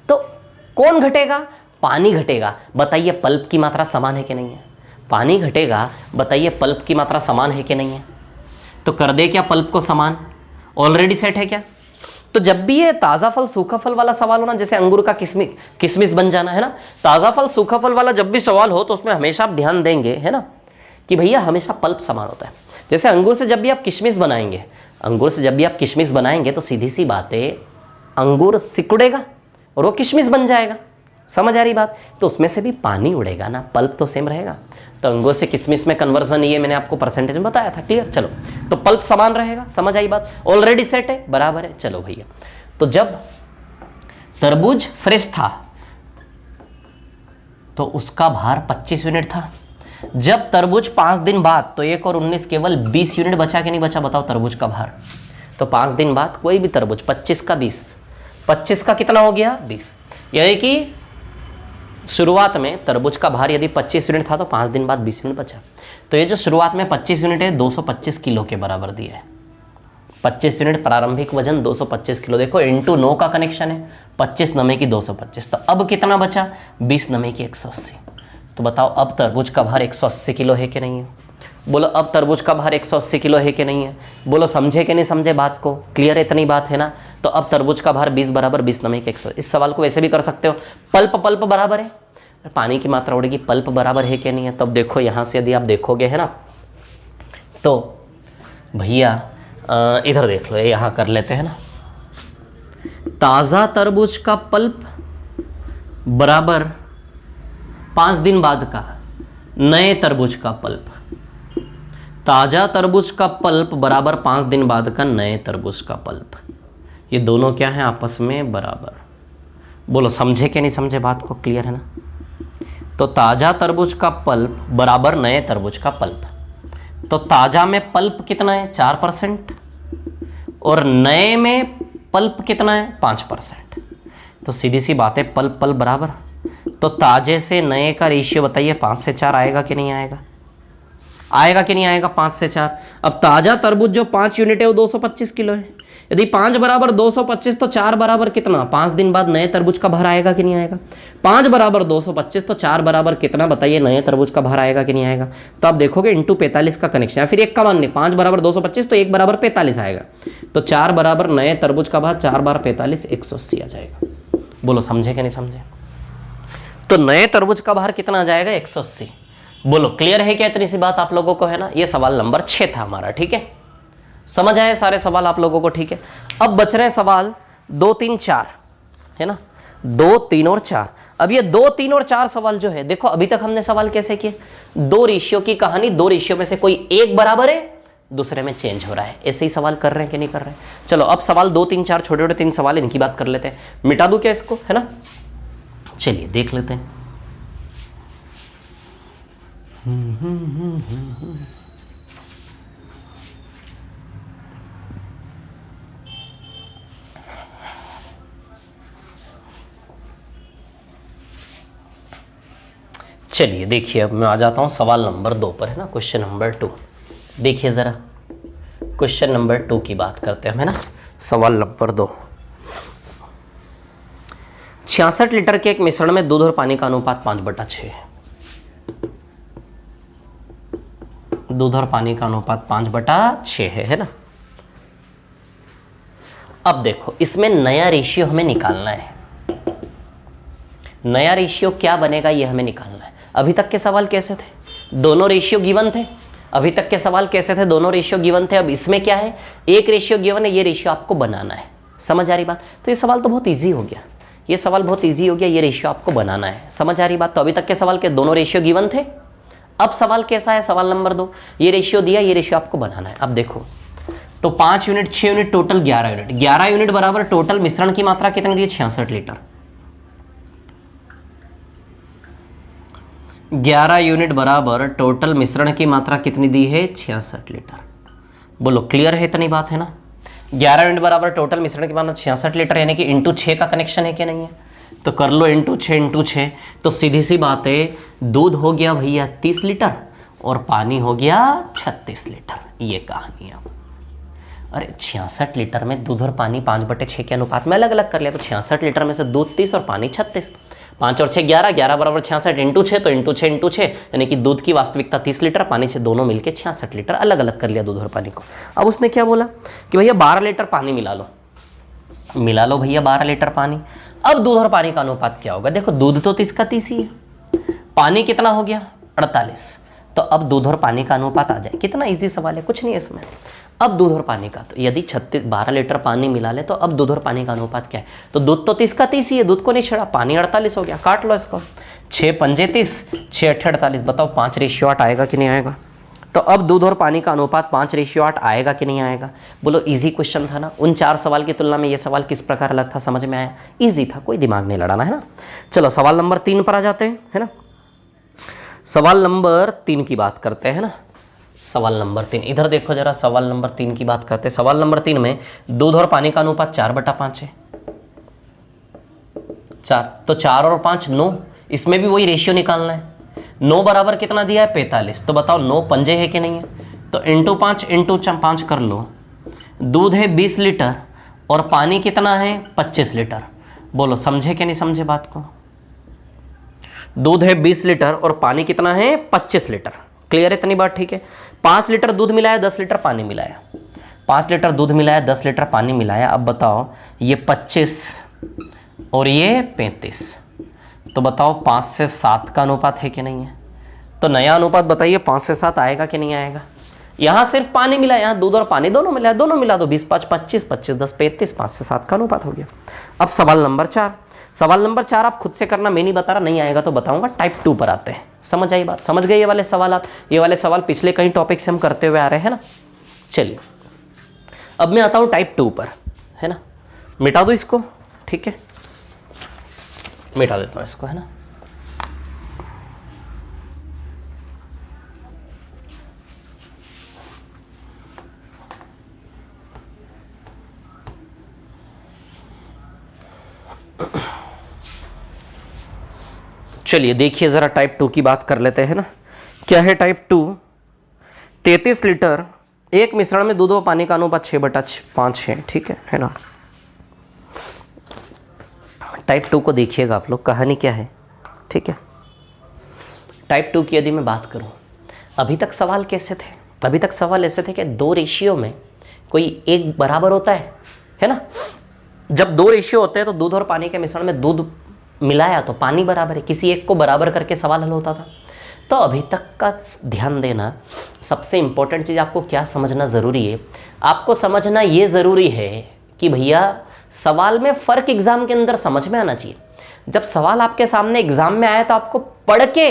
तो कौन घटेगा, पानी घटेगा। बताइए पल्प की मात्रा समान है कि नहीं है। पानी घटेगा, बताइए पल्प की मात्रा समान है कि नहीं है। तो कर दे क्या पल्प को समान, ऑलरेडी सेट है क्या। तो जब भी ये ताजा फल सूखा फल वाला सवाल हो ना, जैसे अंगूर का किशमिश बन जाना, है ना, ताजा फल सूखा फल वाला जब भी सवाल हो तो उसमें हमेशा आप ध्यान देंगे, है ना, कि भैया हमेशा पल्प समान होता है। जैसे अंगूर से जब भी आप किशमिश बनाएंगे, अंगूर से जब भी आप किशमिश बनाएंगे तो सीधी सी बात है, अंगूर सिकुड़ेगा और वो किशमिश बन जाएगा, समझ आ रही बात। तो उसमें से भी पानी उड़ेगा ना, पल्प तो सेम रहेगा। तो अंगूर से किशमिश में कन्वर्जन ये मैंने आपको परसेंटेज में बताया था, क्लियर। चलो, तो पल्प समान रहेगा, समझ आई बात, ऑलरेडी सेट है, बराबर है। चलो भैया, तो जब तरबूज फ्रेश था तो उसका भार 25 यूनिट था। जब तरबूज 5 दिन बाद, तो 1 और 19 केवल 20 यूनिट बचा कि नहीं बचा, बताओ तरबूज का भार। तो 5 दिन बाद कोई भी तरबूज 25 का 20, 25 का कितना हो गया 20, यानी कि शुरुआत में तरबूज का भार यदि 25 यूनिट था तो 5 दिन बाद 20 यूनिट बचा। तो ये जो शुरुआत में 25 यूनिट है 225 किलो के बराबर दिया है। 25 यूनिट प्रारंभिक वजन 225 किलो, देखो इंटू 9 का कनेक्शन है, 25 नमे की 225। तो अब कितना बचा, 20 नमे की 180। तो बताओ अब तरबूज का भार 180 किलो है कि नहीं है। बोलो अब तरबूज का भार 180 किलो है कि नहीं है। बोलो समझे कि नहीं समझे बात को, क्लियर इतनी बात है ना। तो अब तरबूज का भार 20 बराबर 20 नमे की 180। इस सवाल को वैसे भी कर सकते हो, पल्प पल्प बराबर है, पानी की मात्रा उड़ेगी, पल्प बराबर है कि नहीं है। तब देखो यहाँ से यदि आप देखोगे, है ना, तो भैया इधर देख लो, यहाँ कर लेते हैं ना, ताज़ा तरबूज का पल्प बराबर 5 दिन बाद का नए तरबूज का पल्प। ताज़ा तरबूज का पल्प बराबर 5 दिन बाद का नए तरबूज का पल्प। ये दोनों क्या है, आपस में बराबर। बोलो समझे कि नहीं समझे बात को, क्लियर है ना। तो ताज़ा तरबूज का पल्प बराबर नए तरबूज का पल्प। तो ताज़ा में पल्प कितना है 4% और नए में पल्प कितना है 5%। तो सीधी सी बात है, पल्प पल्प बराबर। तो ताजे से नए का रेशियो बताइए 5 से 4 आएगा कि नहीं आएगा, आएगा कि नहीं आएगा, 5 से 4। अब ताज़ा तरबूज जो 5 यूनिट है वो 225 किलो है। यदि 5 बराबर 225 तो 4 बराबर कितना, 5 दिन बाद नए तरबूज का भार आएगा कि नहीं आएगा। 5 बराबर 225 तो 4 बराबर कितना, बताइए नए तरबूज का भार आएगा कि नहीं आएगा। तो आप देखोगे इंटू 45 का कनेक्शन है, फिर एक का मान नहीं, 5 बराबर 225 तो 1 बराबर 45 आएगा। तो 4 बराबर नए तरबूज का भार, 4 बार 45, 180 आ जाएगा। बोलो समझे कि नहीं समझे। तो नए तरबूज का भार कितना आ जाएगा 180। बोलो क्लियर है क्या इतनी सी बात आप लोगों को, है ना। ये सवाल नंबर 6 था हमारा, ठीक है, समझ आए सारे सवाल आप लोगों को, ठीक है। अब बच रहे सवाल 2, 3, 4, है ना, 2, 3 और 4। अब ये 2, 3 और 4 सवाल जो है, देखो अभी तक हमने सवाल कैसे किए, 2 रेशियो की कहानी, 2 रेशियो में से कोई एक बराबर है, दूसरे में चेंज हो रहा है, ऐसे ही सवाल कर रहे हैं कि नहीं कर रहे हैं। चलो अब सवाल 2, 3, 4 छोटे छोटे 3 सवाल, इनकी बात कर लेते हैं। मिटा दूं क्या इसको, है ना, चलिए देख लेते हैं। चलिए देखिए, अब मैं आ जाता हूं सवाल नंबर 2 पर, है ना, क्वेश्चन नंबर 2। देखिए जरा क्वेश्चन नंबर 2 की बात करते हैं हम, है ना। सवाल नंबर 2, 66 लीटर के एक मिश्रण में दूध और पानी का अनुपात 5/6 है। दूध और पानी का अनुपात 5/6 है ना। अब देखो इसमें नया रेशियो हमें निकालना है। नया रेशियो क्या बनेगा ये हमें निकालना है। अभी तक के सवाल कैसे थे? दोनों रेशियो गिवन थे। अभी तक के सवाल कैसे थे? दोनों रेशियो गिवन थे। अब इसमें क्या है? एक रेशियो गिवन है, ये रेशियो आपको बनाना है। समझ आ रही बात? तो ये सवाल तो बहुत ईजी हो गया। ये सवाल बहुत ईजी हो गया, ये रेशियो आपको बनाना है। समझ आ रही बात? तो अभी तक के सवाल के दोनों रेशियो गिवन थे। अब सवाल कैसा है? सवाल नंबर 2, ये रेशियो दिया, ये रेशियो आपको बनाना है। अब देखो तो 5 unit, 6 unit, total 11 unit. 11 unit बराबर टोटल मिश्रण की मात्रा कितनी दी है? 66 लीटर। 11 यूनिट बराबर टोटल मिश्रण की मात्रा कितनी दी है? 66 लीटर। बोलो क्लियर है? इतनी बात है ना। 11 यूनिट बराबर टोटल मिश्रण की मात्रा 66 लीटर, यानी कि इंटू 6 का कनेक्शन है कि नहीं है? तो कर लो इंटू 6। तो सीधी सी बात है, दूध हो गया भैया 30 लीटर और पानी हो गया 36 लीटर। ये कहानी है। अरे 66 लीटर में दूध और पानी 5/6 के अनुपात में अलग अलग कर लिया। तो 66 लीटर में से दूध 30 और पानी 36। 5 और 6 11, 11 बराबर 66 इंटू 6, तो इंटू 6 यानी कि दूध की वास्तविकता 30 लीटर, पानी से दोनों मिलके 66 लीटर। अलग अलग कर लिया दूध और पानी को। अब उसने क्या बोला कि भैया 12 लीटर पानी मिला लो भैया 12 लीटर पानी। अब दूध और पानी का अनुपात क्या होगा? देखो दूध तो 30 का 30 ही है, पानी कितना हो गया? 48। तो अब दूध और पानी का अनुपात आ जाए। कितना इजी सवाल है, कुछ नहीं है इसमें। अब दूध और पानी का, तो यदि 12 लीटर पानी मिला ले तो अब दूध और पानी का अनुपात क्या है? तो दूध तो 30 का 30 ही है, दूध को नहीं छेड़ा, पानी 48 हो गया। काट लो इसको, 6 पंजे 30, 6 अट्ठे 48। बताओ 5:8 आएगा कि नहीं आएगा? तो अब दूध और पानी का अनुपात 5:8 आएगा कि नहीं आएगा? बोलो इजी क्वेश्चन था ना। उन 4 सवाल की तुलना में ये सवाल किस प्रकार अलग था, समझ में आया? इजी था, कोई दिमाग नहीं लड़ाना है ना। चलो सवाल नंबर 3 पर आ जाते हैं, है ना। सवाल नंबर 3 की बात करते हैं ना। सवाल नंबर 3 इधर देखो जरा। सवाल नंबर 3 की बात करते हैं। सवाल नंबर 3 में दूध और पानी का अनुपात 4/5 है। 4, तो 4 और 5 9। इसमें भी वही रेशियो निकालना है। 9 बराबर कितना दिया है? 45। तो बताओ 9 पंजे है कि नहीं है? तो इंटू 5 कर लो। दूध है 20 लीटर और पानी कितना है? 25 लीटर। बोलो समझे कि नहीं समझे बात को? दूध है 20 लीटर और पानी कितना है? 25 लीटर। क्लियर है इतनी बात? ठीक है। 5 लीटर दूध मिलाया, 10 लीटर पानी मिलाया। 5 लीटर दूध मिलाया, 10 लीटर पानी मिलाया। अब बताओ ये 25 और ये 35। तो बताओ 5 से 7 का अनुपात है कि नहीं है? तो नया अनुपात बताइए 5 से 7 आएगा कि नहीं आएगा? यहाँ सिर्फ पानी मिला, यहाँ दूध और पानी दोनों मिला, दोनों मिला दो। 20 5 25, 25 10 35, 5 से 7 का अनुपात हो गया। अब सवाल नंबर 4। सवाल नंबर 4 आप खुद से करना, मैं नहीं बता रहा, नहीं आएगा तो बताऊंगा। टाइप 2 पर आते हैं। समझ आई बात? समझ गए ये वाले सवाल आप? ये वाले सवाल पिछले कई टॉपिक से हम करते हुए आ रहे हैं ना। चलिए अब मैं आता हूं टाइप 2 पर, है ना। मिटा दो इसको, ठीक है, मिटा देता हूं इसको, है ना। चलिए देखिए ज़रा टाइप 2 की बात कर लेते हैं ना। क्या है टाइप 2? 33 लीटर एक मिश्रण में दूध और पानी का अनुपात 6/5 है, ठीक है ना। टाइप 2 को देखिएगा आप लोग, कहानी क्या है, ठीक है। टाइप 2 की यदि मैं बात करूं, अभी तक सवाल कैसे थे? अभी तक सवाल ऐसे थे कि 2 रेशियो में कोई एक बराबर होता है ना। जब 2 रेशियो होते हैं तो दूध और पानी के मिश्रण में दूध मिलाया तो पानी बराबर है, किसी एक को बराबर करके सवाल हल होता था। तो अभी तक का ध्यान देना, सबसे इंपॉर्टेंट चीज़ आपको क्या समझना ज़रूरी है? आपको समझना ये ज़रूरी है कि भैया सवाल में फ़र्क एग्ज़ाम के अंदर समझ में आना चाहिए। जब सवाल आपके सामने एग्ज़ाम में आया तो आपको पढ़ के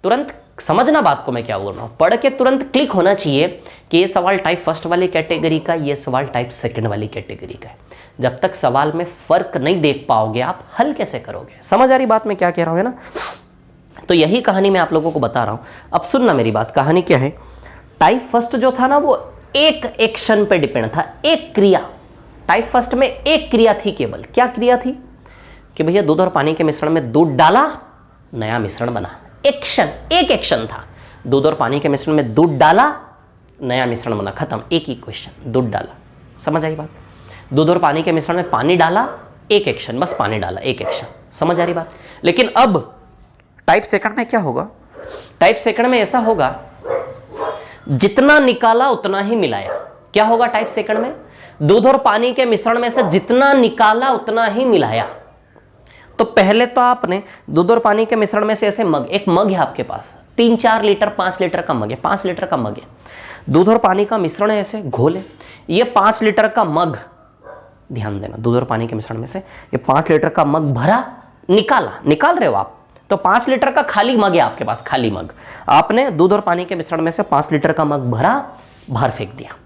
तुरंत समझना बात को मैं क्या बोल रहा हूँ, पढ़ के तुरंत क्लिक होना चाहिए कि ये सवाल टाइप फर्स्ट वाली कैटेगरी का, ये सवाल टाइप सेकंड वाली कैटेगरी का है। जब तक सवाल में फ़र्क नहीं देख पाओगे आप हल कैसे करोगे? समझ आ रही बात मैं क्या कह रहा हूँ, है ना। तो यही कहानी मैं आप लोगों को बता रहा हूँ। अब सुनना मेरी बात, कहानी क्या है। टाइप फर्स्ट जो था ना वो एक एक्शन पे डिपेंड था, एक क्रिया। टाइप फर्स्ट में एक क्रिया थी केवल। क्या क्रिया थी? कि भैया दूध और पानी के मिश्रण में दूध डाला, नया मिश्रण बना। एक्शन, एक एक्शन था। दूध और पानी के मिश्रण में दूध डाला, नया मिश्रण बना, खत्म। एक ही क्वेश्चन, दूध डाला। समझ आई बात? दूध और पानी के मिश्रण में पानी डाला, एक एक्शन, बस पानी डाला, एक एक्शन। समझ आ रही बात? लेकिन अब टाइप सेकंड में क्या होगा? टाइप सेकंड में ऐसा होगा जितना निकाला उतना ही मिलाया। क्या होगा टाइप सेकंड में? दूध और पानी के मिश्रण में से जितना निकाला उतना ही मिलाया। तो पहले तो आपने दूध और पानी के मिश्रण में से ऐसे मग, एक मग है आपके पास 3-4 लीटर 5 लीटर का मग है, 5 लीटर का मग है, दूध और पानी का मिश्रण है, ऐसे घोले। ये 5 लीटर का मग, ध्यान देना, दूध और पानी के मिश्रण में से ये 5 लीटर का मग भरा, निकाल रहे हो आप, तो 5 लीटर का खाली मग है आपके पास, खाली मग। आपने दूध और पानी के मिश्रण में से 5 लीटर का मग भरा, बाहर फेंक दिया।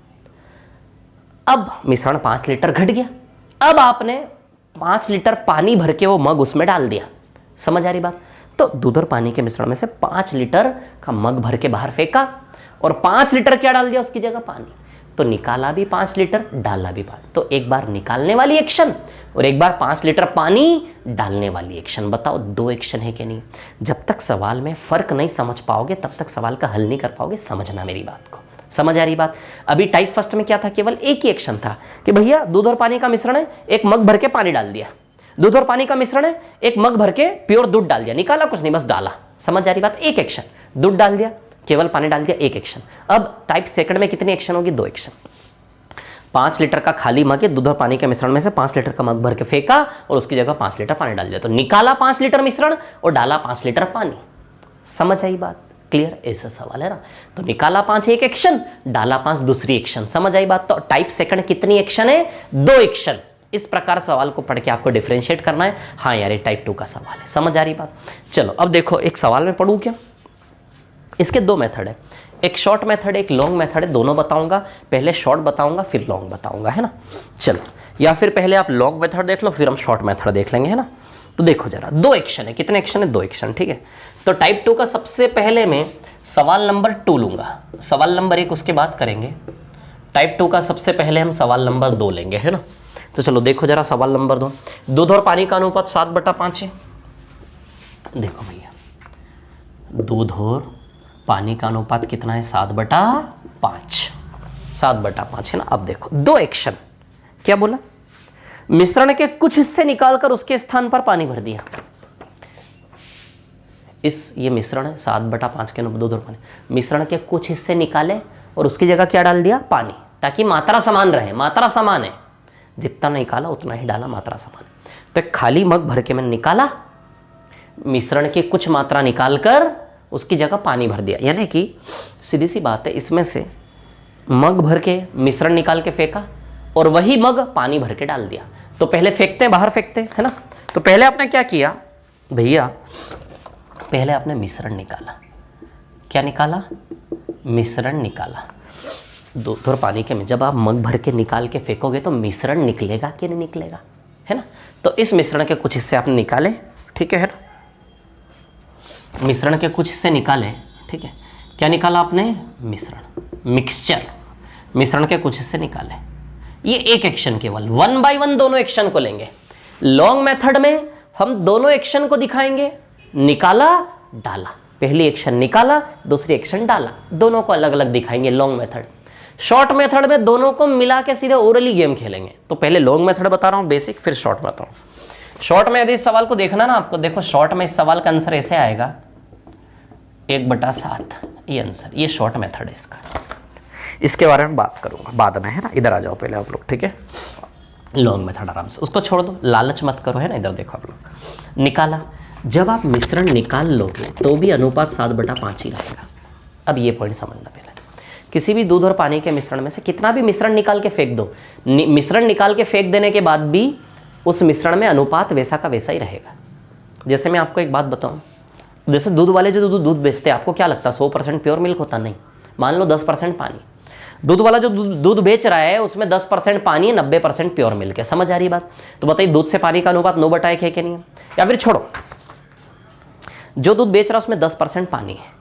अब मिश्रण 5 लीटर घट गया। अब आपने 5 लीटर पानी भर के वो मग उसमें डाल दिया। समझ आ रही बात? तो दूध और पानी के मिश्रण में से 5 लीटर का मग भर के बाहर फेंका और 5 लीटर क्या डाल दिया उसकी जगह? पानी। तो निकाला भी 5 लीटर, डाला भी 5। तो एक बार निकालने वाली एक्शन और एक बार 5 लीटर पानी डालने वाली एक्शन। बताओ 2 एक्शन है कि नहीं? जब तक सवाल में फर्क नहीं समझ पाओगे तब तक सवाल का हल नहीं कर पाओगे। समझना मेरी बात को। समझ आ रही बात? अभी टाइप फर्स्ट में क्या था? केवल एक ही एक्शन था कि भैया दूध और पानी का मिश्रण है, एक मग भर के पानी डाल दिया। दूध और पानी का मिश्रण है, एक मग भर के प्योर दूध डाल दिया। निकाला कुछ नहीं, बस डाला। समझ आ रही बात? एक एक्शन, दूध डाल दिया, केवल पानी डाल दिया, एक एक्शन। अब टाइप सेकंड में कितनी एक्शन होगी? 2 एक्शन। 5 लीटर का खाली मग है, दूध और पानी के मिश्रण में से 5 लीटर का मग भर के फेंका और उसकी जगह 5 लीटर पानी डाल दिया। तो निकाला 5 लीटर मिश्रण और डाला 5 लीटर पानी। समझ आई बात? क्लियर? ऐसा सवाल है ना। तो निकाला 5 एक एक्शन, डाला 5 दूसरी एक्शन। समझ आई बात? तो टाइप सेकंड कितनी एक्शन है? 2 एक्शन। इस प्रकार सवाल को पढ़ के आपको डिफरेंशिएट करना है। हाँ यार, ये टाइप 2 का सवाल है। समझ आ रही बात? चलो अब देखो, एक सवाल में पढ़ूं क्या? इसके 2 मेथड है, एक शॉर्ट मेथड है, एक लॉन्ग मेथड है। दोनों बताऊंगा, पहले शॉर्ट बताऊंगा फिर लॉन्ग बताऊंगा, है ना। चलो, या फिर पहले आप लॉन्ग मेथड देख लो फिर हम शॉर्ट मेथड देख लेंगे, है ना। तो देखो जरा, 2 एक्शन है। कितने एक्शन है? 2 एक्शन, ठीक है। तो टाइप 2 का सबसे पहले मैं सवाल नंबर 2 लूंगा, सवाल नंबर 1 उसके बाद करेंगे। टाइप 2 का सबसे पहले हम सवाल नंबर 2 लेंगे, है ना। तो चलो देखो जरा सवाल नंबर 2। दूध और पानी का अनुपात 7/5 है। देखो भैया, दूध और पानी का अनुपात कितना है? 7/5। 7/5 है ना। अब देखो 2 एक्शन। क्या बोला? मिश्रण के कुछ हिस्से निकालकर उसके स्थान पर पानी भर दिया। ये मिश्रण है 7/5 के अनुपात दूध और पानी। मिश्रण के कुछ हिस्से निकाले और उसकी जगह क्या डाल दिया? पानी, ताकि मात्रा समान रहे। मात्रा समान है, जितना निकाला उतना ही डाला, मात्रा समान। तो एक खाली मग भर के मैंने निकाला, मिश्रण की कुछ मात्रा निकालकर उसकी जगह पानी भर दिया। यानी कि सीधी सी बात है, इसमें से मग भर के मिश्रण निकाल के फेंका और वही मग पानी भर के डाल दिया। तो पहले फेंकते हैं, बाहर फेंकते हैं, है ना। तो पहले आपने क्या किया भैया? पहले आपने मिश्रण निकाला। क्या निकाला? मिश्रण निकाला। दूध और पानी के में जब आप मग भर के निकाल के फेंकोगे तो मिश्रण निकलेगा कि नहीं निकलेगा, है ना। तो इस मिश्रण के कुछ हिस्से आपने निकाले, ठीक है ना। मिश्रण के कुछ हिस्से निकाले, ठीक है। क्या निकाला आपने? मिश्रण, मिक्सचर। मिश्रण के कुछ हिस्से निकाले। ये एक एक्शन, केवल 1 by 1 दोनों एक्शन को लेंगे। लॉन्ग मेथड में हम दोनों एक्शन को दिखाएंगे, निकाला डाला। पहली एक्शन निकाला, दूसरी एक्शन डाला, दोनों को अलग अलग दिखाएंगे लॉन्ग मेथड। शॉर्ट मेथड में दोनों को मिला के सीधे ओरली गेम खेलेंगे। तो पहले लॉन्ग मेथड बता रहा हूं बेसिक, फिर शॉर्ट बता रहा हूं। शॉर्ट में यदि इस सवाल को देखना ना आपको, देखो शॉर्ट में इस सवाल का आंसर ऐसे आएगा 1/7। ये आंसर, ये शॉर्ट मेथड है इसका। इसके बारे में बात करूंगा बाद में, है ना। इधर आ जाओ पहले आप लोग, ठीक है। लॉन्ग मेथड आराम से, उसको छोड़ दो, लालच मत करो, है ना। इधर देखो आप लोग, निकाला। जब आप मिश्रण निकाल लोगे तो भी अनुपात 7/5 ही रहेगा। अब ये पॉइंट समझना पहले। किसी भी दूध और पानी के मिश्रण में से कितना भी मिश्रण निकाल के फेंक दो, मिश्रण निकाल के फेंक देने के बाद भी उस मिश्रण में अनुपात वैसा का वैसा ही रहेगा। जैसे मैं आपको एक बात बताऊं, जैसे दूध वाले जो दूध बेचते हैं, आपको क्या लगता है 100% प्योर मिल्क होता? नहीं, मान लो 10% पानी। दूध वाला जो दूध बेच रहा है उसमें 10% पानी है, 90% प्योर मिल्क है। समझ आ रही बात? तो बताइए दूध से पानी का अनुपात 9/1 है कि नहीं है? या फिर छोड़ो, जो दूध बेच रहा है उसमें 10% पानी है।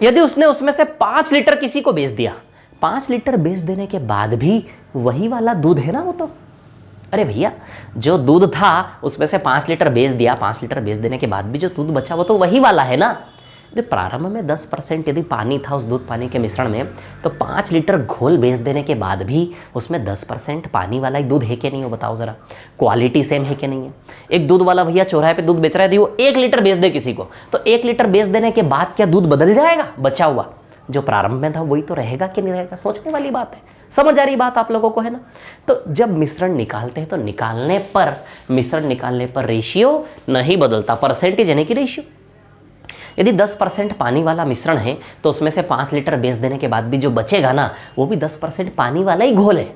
यदि उसने उसमें से 5 लीटर किसी को बेच दिया, 5 लीटर बेच देने के बाद भी वही वाला दूध है ना वो तो। अरे भैया, जो दूध था उसमें से 5 लीटर बेच दिया, 5 लीटर बेच देने के बाद भी जो दूध बचा वो तो वही वाला है ना। यदि प्रारंभ में 10% यदि पानी था उस दूध पानी के मिश्रण में, तो 5 लीटर घोल बेच देने के बाद भी उसमें 10% पानी वाला ही दूध है कि नहीं हो? बताओ जरा, क्वालिटी सेम है कि नहीं है? एक दूध वाला भैया चौराहे पे दूध बेच रहा है, यदि वो 1 लीटर बेच दे किसी को, तो 1 लीटर बेच देने के बाद क्या दूध बदल जाएगा? बचा हुआ जो प्रारंभ में था वही तो रहेगा कि नहीं रहेगा? सोचने वाली बात है। समझ आ रही बात आप लोगों को, है ना। तो जब मिश्रण निकालते हैं तो मिश्रण निकालने पर रेशियो नहीं बदलता, परसेंटेज यानी कि रेशियो। यदि 10% पानी वाला मिश्रण है तो उसमें से 5 लीटर बेच देने के बाद भी जो बचेगा ना, वो भी 10% पानी वाला ही घोल है।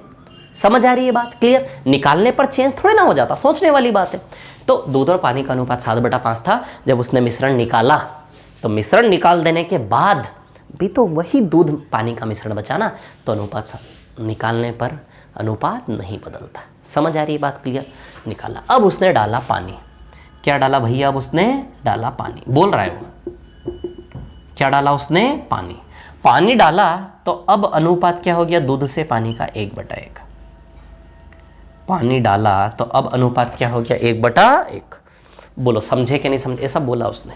समझ आ रही है बात, क्लियर। निकालने पर चेंज थोड़े ना हो जाता, सोचने वाली बात है। तो दूध और पानी का अनुपात 7/5 था। जब उसने मिश्रण निकाला तो मिश्रण निकाल देने के बाद भी तो वही दूध पानी का मिश्रण बचा ना, तो अनुपात निकालने पर अनुपात नहीं बदलता। समझ आ रही है बात, क्लियर। निकाला, अब उसने डाला पानी। क्या डाला भैया? अब उसने डाला पानी, बोल रहा है वो। क्या डाला उसने? पानी। पानी डाला तो अब अनुपात क्या हो गया? दूध से पानी का 1/1। पानी डाला तो अब अनुपात क्या हो गया? 1/1। बोलो समझे कि नहीं समझे? ऐसा बोला उसने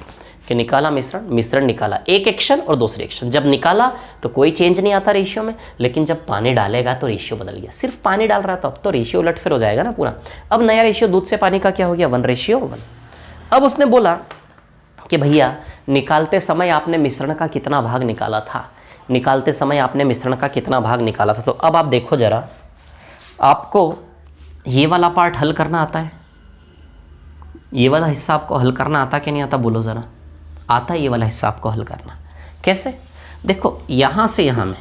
कि निकाला मिश्रण निकाला, एक एक्शन और दूसरी एक्शन। जब निकाला तो कोई चेंज नहीं आता रेशियो में, लेकिन जब पानी डालेगा तो रेशियो बदल गया। सिर्फ पानी डाल रहा था, अब तो रेशियो उलटफेर हो जाएगा ना पूरा। अब नया रेशियो दूध से पानी का क्या हो गया? 1:1। अब उसने बोला कि भैया निकालते समय आपने मिश्रण का कितना भाग निकाला था? निकालते समय आपने मिश्रण का कितना भाग निकाला था? तो अब आप देखो जरा, आपको ये वाला पार्ट हल करना आता है? ये वाला हिस्सा आपको हल करना आता कि नहीं आता? बोलो ज़रा। आता है ये वाला हिस्सा आपको हल करना? कैसे? देखो, यहाँ से यहाँ में,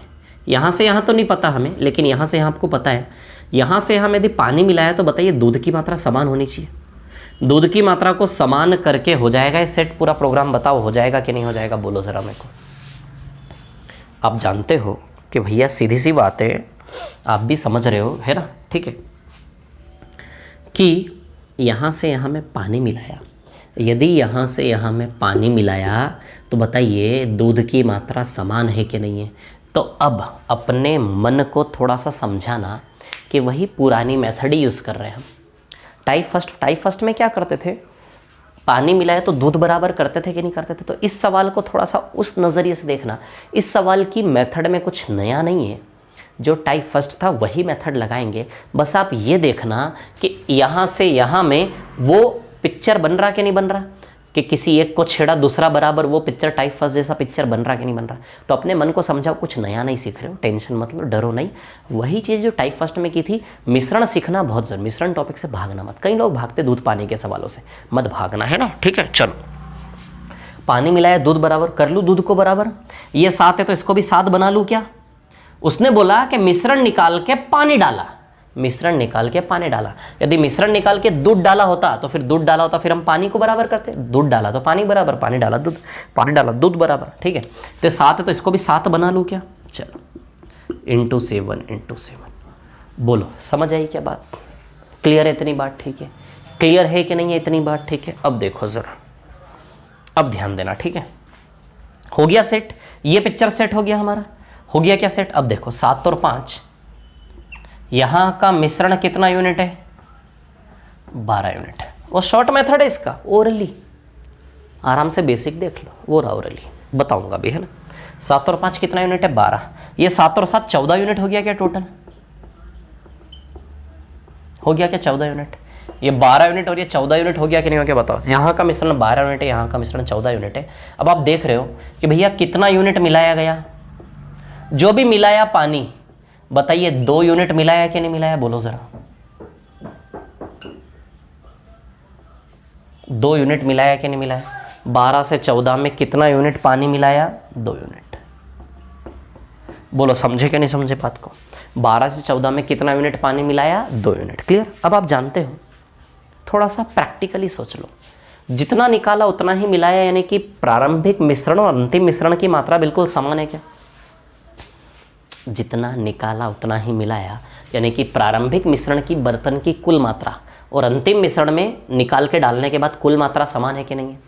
यहाँ से यहाँ तो नहीं पता हमें, लेकिन यहाँ से यहाँ आपको पता है। यहाँ से यहाँ यदि पानी मिलाया तो बताइए दूध की मात्रा समान होनी चाहिए। दूध की मात्रा को समान करके हो जाएगा ये सेट पूरा प्रोग्राम। बताओ हो जाएगा कि नहीं हो जाएगा? बोलो ज़रा मेरे को। आप जानते हो कि भैया सीधी सी बात है, आप भी समझ रहे हो, है ना, ठीक है, कि यहाँ से यहाँ में पानी मिलाया। यदि यहाँ से यहाँ में पानी मिलाया तो बताइए दूध की मात्रा समान है कि नहीं है? तो अब अपने मन को थोड़ा सा समझाना कि वही पुरानी मेथड ही यूज़ कर रहे हैं हम। टाइप फर्स्ट में क्या करते थे? पानी मिलाया तो दूध बराबर करते थे कि नहीं करते थे? तो इस सवाल को थोड़ा सा उस नज़रिए से देखना। इस सवाल की मेथड में कुछ नया नहीं है, जो टाइप फर्स्ट था वही मेथड लगाएंगे। बस आप ये देखना कि यहाँ से यहाँ में वो पिक्चर बन रहा कि नहीं बन रहा, कि किसी एक को छेड़ा दूसरा बराबर, वो पिक्चर टाइप फर्स्ट जैसा पिक्चर बन रहा कि नहीं बन रहा। तो अपने मन को समझाओ, कुछ नया नहीं सीख रहे हो, टेंशन मतलब, डरो नहीं। वही चीज़ जो टाइप फर्स्ट में की थी। मिश्रण सीखना बहुत जरूरी, मिश्रण टॉपिक से भागना मत। कई लोग भागते दूध पानी के सवालों से, मत भागना, है ना, ठीक है। चलो, पानी मिलाया, दूध बराबर कर लूँ, दूध को बराबर। ये 7 है तो इसको भी 7 बना लूँ क्या? उसने बोला कि मिश्रण निकाल के पानी डाला, मिश्रण निकाल के पानी डाला। यदि मिश्रण निकाल के दूध डाला होता तो फिर दूध डाला होता, फिर हम पानी को बराबर करते। दूध डाला तो पानी बराबर, पानी डाला दूध, पानी डाला दूध बराबर, ठीक है। तो 7 है तो इसको भी 7 बना लूँ क्या? चलो, इंटू 7। बोलो समझ आई क्या बात? क्लियर है इतनी बात? ठीक है, क्लियर है कि नहीं है इतनी बात? ठीक है। अब देखो ज़रा, अब ध्यान देना, ठीक है। हो गया सेट, ये पिक्चर सेट हो गया हमारा। हो गया क्या सेट? अब देखो 7 और 5, यहाँ का मिश्रण कितना यूनिट है? 12 यूनिट। वो शॉर्ट मेथड है इसका, ओरली आराम से बेसिक देख लो, वो रहा ओरली बताऊंगा भी, है ना। 7 और 5 कितना यूनिट है? 12। ये 7 और 7 14 यूनिट हो गया क्या टोटल? हो गया क्या 14 यूनिट? ये 12 यूनिट और ये 14 यूनिट हो गया कि नहीं हो गया? बताओ। यहाँ का मिश्रण 12 यूनिट है, यहाँ का मिश्रण 14 यूनिट है। अब आप देख रहे हो कि भैया कितना यूनिट मिलाया गया? जो भी मिलाया पानी, बताइए 2 यूनिट मिलाया कि नहीं मिलाया? बोलो जरा। 2 यूनिट मिलाया कि नहीं मिलाया? 12 से 14 में कितना यूनिट पानी मिलाया? 2 यूनिट। बोलो समझे कि नहीं समझे बात को? 12 से 14 में कितना यूनिट पानी मिलाया? 2 यूनिट। क्लियर? अब आप जानते हो, थोड़ा सा प्रैक्टिकली सोच लो। जितना निकाला उतना ही मिलाया, यानी कि प्रारंभिक मिश्रण और अंतिम मिश्रण की मात्रा बिल्कुल समान है क्या? जितना निकाला उतना ही मिलाया, यानी कि प्रारंभिक मिश्रण की बर्तन की कुल मात्रा और अंतिम मिश्रण में निकाल के डालने के बाद कुल मात्रा समान है कि नहीं है?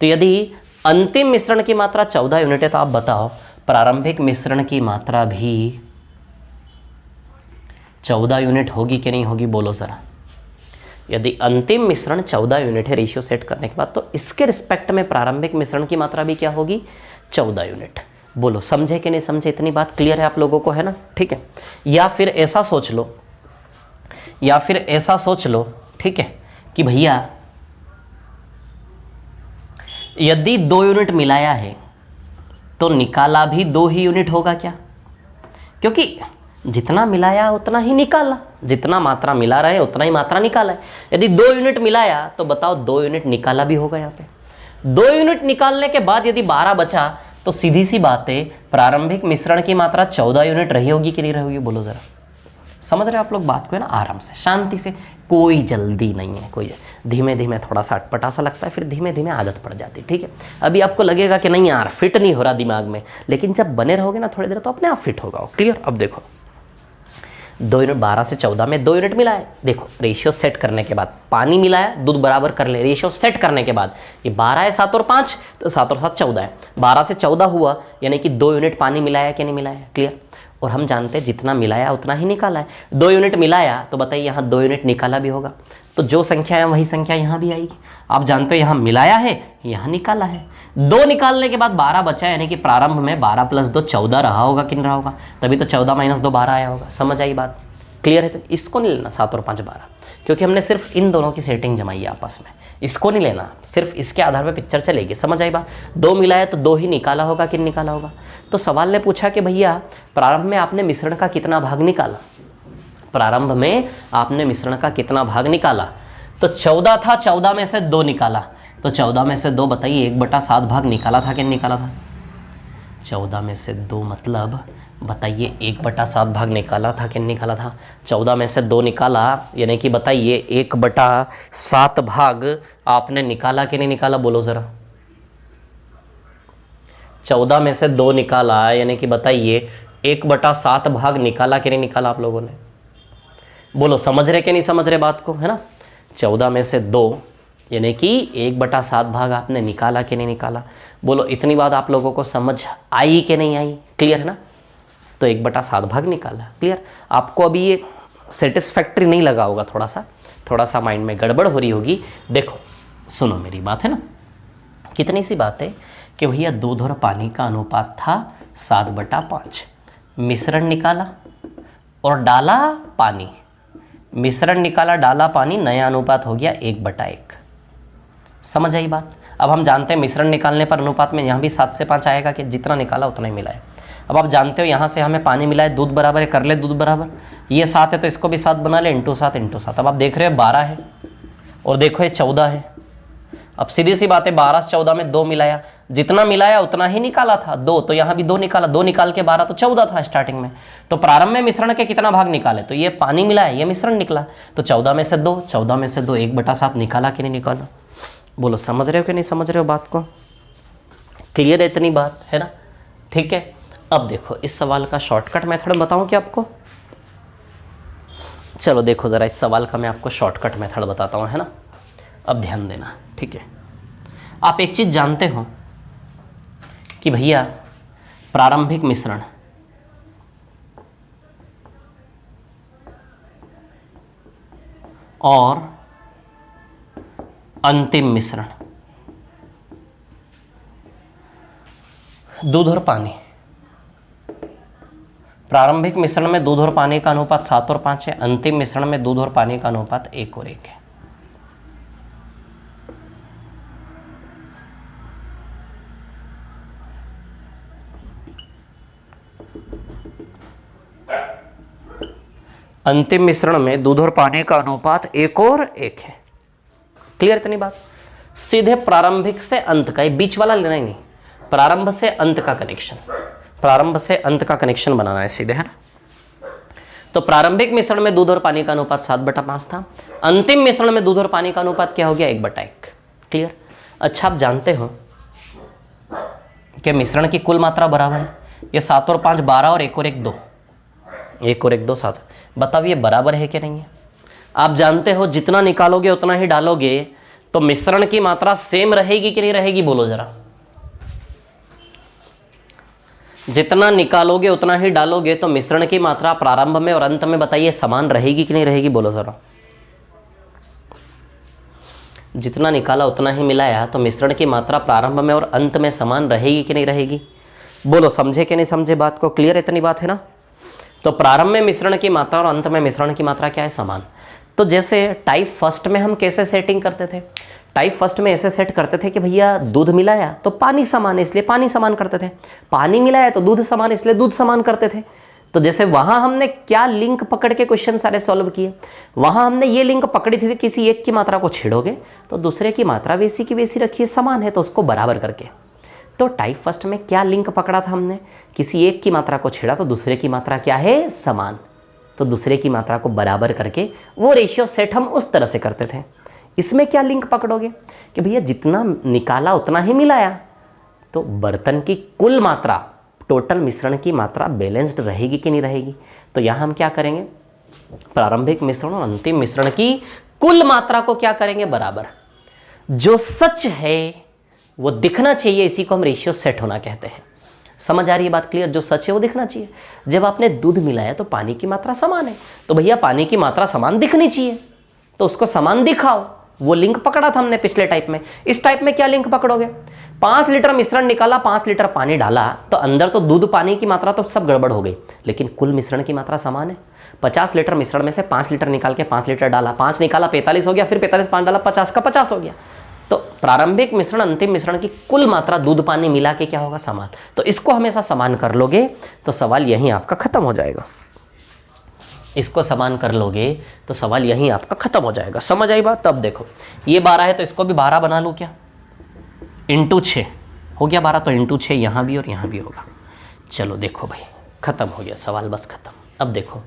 तो यदि अंतिम मिश्रण की मात्रा 14 यूनिट है तो आप बताओ प्रारंभिक मिश्रण की मात्रा भी 14 यूनिट होगी कि नहीं होगी? बोलो ज़रा। यदि अंतिम मिश्रण 14 यूनिट है रेशियो सेट करने के बाद, तो इसके रिस्पेक्ट में प्रारंभिक मिश्रण की मात्रा भी क्या होगी? 14 यूनिट। बोलो समझे कि नहीं समझे? इतनी बात क्लियर है आप लोगों को, है ना, ठीक है। या फिर ऐसा सोच लो, ठीक है, कि भैया यदि 2 यूनिट मिलाया है तो निकाला भी 2 ही यूनिट होगा क्या? क्योंकि जितना मिलाया उतना ही निकाला, जितना मात्रा मिला रहे उतना ही मात्रा निकाला है। यदि 2 यूनिट मिलाया तो बताओ 2 यूनिट निकाला भी होगा। यहाँ पे 2 यूनिट निकालने के बाद यदि 12 बचा तो सीधी सी बात है प्रारंभिक मिश्रण की मात्रा 14 यूनिट रही होगी कि नहीं रही होगी, बोलो जरा। समझ रहे हो आप लोग बात को, है ना, आराम से शांति से, कोई जल्दी नहीं है, कोई धीमे धीमे थोड़ा सा अटपटा सा लगता है, फिर धीमे धीमे आदत पड़ जाती है। ठीक है, अभी आपको लगेगा कि नहीं यार फिट नहीं हो रहा दिमाग में, लेकिन जब बने रहोगे ना थोड़ी देर तो अपने आप फिट होगा। क्लियर। अब देखो 2 यूनिट 12 से 14 में 2 यूनिट मिला है। देखो रेशियो सेट करने के बाद पानी मिलाया, दूध बराबर कर ले, रेशियो सेट करने के बाद ये 12 है 7 और 5 तो 7 और 7 14 है, 12 से 14 हुआ, यानी कि 2 यूनिट पानी मिलाया कि नहीं मिलाया। क्लियर। और हम जानते हैं जितना मिलाया उतना ही निकाला है। 2 यूनिट मिलाया तो बताइए यहाँ 2 यूनिट निकाला भी होगा, तो जो संख्या है वही संख्या यहाँ भी आएगी। आप जानते हो यहाँ मिलाया है, यहाँ निकाला है। 2 निकालने के बाद 12 बचा, यानी कि प्रारंभ में 12 + 2 14 रहा होगा कि नहीं रहा होगा, तभी तो 14 - 2 12 आया होगा। समझ आई बात। क्लियर है। तो इसको नहीं लेना 7 और 5 12, क्योंकि हमने सिर्फ इन दोनों की सेटिंग जमाई है आपस में, इसको नहीं लेना, सिर्फ इसके आधार पर पिक्चर चलेगी। समझ आई बात। 2 मिलाया तो 2 ही निकाला होगा कि नहीं निकाला होगा। तो सवाल ने पूछा कि भैया प्रारंभ में आपने मिश्रण का कितना भाग निकाला, प्रारंभ में आपने मिश्रण का कितना भाग निकाला, तो 14 था, 14 में से 2 निकाला, तो 14 में से 2 बताइए 1/7 भाग निकाला था कि नहीं निकाला था। 14 में से 2 मतलब बताइए 1/7 भाग निकाला था कि नहीं निकाला था। 14 में से 2 निकाला, यानी कि बताइए 1/7 भाग आपने निकाला कि नहीं निकाला, बोलो ज़रा। 14 में से 2 निकाला, यानी कि बताइए 1/7 भाग निकाला कि नहीं निकाला आप लोगों ने, बोलो। समझ रहे कि नहीं समझ रहे बात को, है ना। 14 में से 2 यानी कि 1/7 भाग आपने निकाला कि नहीं निकाला, बोलो। इतनी बात आप लोगों को समझ आई कि नहीं आई। क्लियर है ना। तो 1/7 भाग निकाला। क्लियर। आपको अभी ये सेटिस्फैक्ट्री नहीं लगा होगा, थोड़ा सा माइंड में गड़बड़ हो रही होगी। देखो सुनो मेरी बात, है ना। कितनी सी बात है कि भैया दूध और पानी का अनुपात था 7/5, मिश्रण निकाला और डाला पानी, मिश्रण निकाला डाला पानी, नया अनुपात हो गया 1/1। समझ आई बात। अब हम जानते हैं मिश्रण निकालने पर अनुपात में यहाँ भी 7 से 5 आएगा कि जितना निकाला उतना ही मिला है। अब आप जानते हो यहाँ से हमें पानी मिला है, दूध बराबर है, कर ले दूध बराबर, ये 7 है तो इसको भी 7 बना ले, × 7 अब आप देख रहे हो 12 है और देखो ये 14 है। अब सीधी सी बात है 12 से 14 में 2 मिलाया, जितना मिलाया उतना ही निकाला था 2, तो यहाँ भी 2 निकाला, 2 निकाल के 12 तो 14 था स्टार्टिंग में। तो प्रारंभ में मिश्रण के कितना भाग निकाले, तो ये पानी मिलाया, ये मिश्रण निकला, तो 14 में से 2, 14 में से 2 1/7 निकाला कि नहीं निकाला, बोलो। समझ रहे हो कि नहीं समझ रहे हो बात को। क्लियर है इतनी बात, है ना। ठीक है। अब देखो इस सवाल का शॉर्टकट मेथड बताऊं क्या आपको, चलो देखो ज़रा इस सवाल का मैं आपको शॉर्टकट मेथड बताता हूँ, है ना। अब ध्यान देना, ठीक है। आप एक चीज़ जानते हो कि भैया प्रारंभिक मिश्रण और अंतिम मिश्रण, दूध और पानी, प्रारंभिक मिश्रण में दूध और पानी का अनुपात 7 और 5 है, अंतिम मिश्रण में दूध और पानी का अनुपात 1 और 1 है। अंतिम मिश्रण में दूध और पानी का अनुपात 1 और 1 है। क्लियर इतनी बात। सीधे प्रारंभिक से अंत का, ये बीच वाला लेना ही नहीं, प्रारंभ से अंत का कनेक्शन, प्रारंभ से अंत का कनेक्शन बनाना है सीधे, है ना। तो प्रारंभिक मिश्रण में दूध और पानी का अनुपात 7/5 था, अंतिम मिश्रण में दूध और पानी का अनुपात क्या हो गया 1/1। क्लियर। अच्छा आप जानते हो कि मिश्रण की कुल मात्रा बराबर है, ये 7 और 5 12 और 1 और 1 2, 1 और 1 2 7, बताओ ये बराबर है कि नहीं है। आप जानते हो जितना निकालोगे उतना ही डालोगे, तो मिश्रण की मात्रा सेम रहेगी कि नहीं रहेगी, बोलो जरा। जितना निकालोगे उतना ही डालोगे, तो मिश्रण की मात्रा प्रारंभ में और अंत में बताइए समान रहेगी कि नहीं रहेगी, बोलो जरा। जितना निकाला उतना ही मिलाया, तो मिश्रण की मात्रा प्रारंभ में और अंत में समान रहेगी कि नहीं रहेगी, बोलो। समझे कि नहीं समझे बात को। क्लियर इतनी बात है ना। तो प्रारंभ में मिश्रण की मात्रा और अंत में मिश्रण की मात्रा क्या है, समान। तो जैसे टाइप फर्स्ट में हम कैसे सेटिंग करते थे, टाइप फर्स्ट में ऐसे सेट करते थे कि भैया दूध मिलाया तो पानी समान है इसलिए पानी समान करते थे, पानी मिलाया तो दूध समान इसलिए दूध समान करते थे। तो जैसे वहां हमने क्या लिंक पकड़ के क्वेश्चन सारे सॉल्व किए, वहां हमने ये लिंक पकड़ी थी, किसी एक की मात्रा को छेड़ोगे तो दूसरे की मात्रा वैसी की वैसी रखिए, समान है तो उसको बराबर करके। तो टाइप फर्स्ट में क्या लिंक पकड़ा था हमने, किसी एक की मात्रा को छेड़ा तो दूसरे की मात्रा क्या है, समान, तो दूसरे की मात्रा को बराबर करके वो रेशियो सेट हम उस तरह से करते थे। इसमें क्या लिंक पकड़ोगे कि भैया जितना निकाला उतना ही मिलाया, तो बर्तन की कुल मात्रा, टोटल मिश्रण की मात्रा बैलेंस्ड रहेगी कि नहीं रहेगी। तो यहाँ हम क्या करेंगे, प्रारंभिक मिश्रण और अंतिम मिश्रण की कुल मात्रा को क्या करेंगे, बराबर। जो सच है वो दिखना चाहिए, इसी को हम रेशियो सेट होना कहते हैं। समझ आ रही है बात, क्लियर? जो सच है वो दिखना चाहिए। जब आपने दूध मिलाया तो पानी की मात्रा समान है, तो भैया पानी की मात्रा समान दिखनी चाहिए, तो उसको समान दिखाओ। वो लिंक पकड़ा था हमने पिछले टाइप में। इस टाइप में क्या लिंक पकड़ोगे, 5 लीटर मिश्रण निकाला, 5 लीटर पानी डाला, तो अंदर तो दूध पानी की मात्रा तो सब गड़बड़ हो गई, लेकिन कुल मिश्रण की मात्रा समान है। 50 लीटर मिश्रण में से 5 लीटर निकाल के 5 लीटर डाला, 5 निकाला 45 हो गया, फिर 45 5 डाला 50 का 50 हो गया। तो प्रारंभिक मिश्रण अंतिम मिश्रण की कुल मात्रा दूध पानी मिला के क्या होगा, समान। तो इसको हमेशा समान कर लोगे तो सवाल यहीं आपका खत्म हो जाएगा। इसको समान कर लोगे तो सवाल यहीं आपका खत्म हो जाएगा। समझ आई बात? तब देखो ये 12 है तो इसको भी 12 बना लूँ क्या, इंटू 6 हो गया 12, तो इंटू 6 यहाँ भी और यहाँ भी होगा। चलो देखो भाई खत्म हो गया सवाल, बस खत्म। अब देखो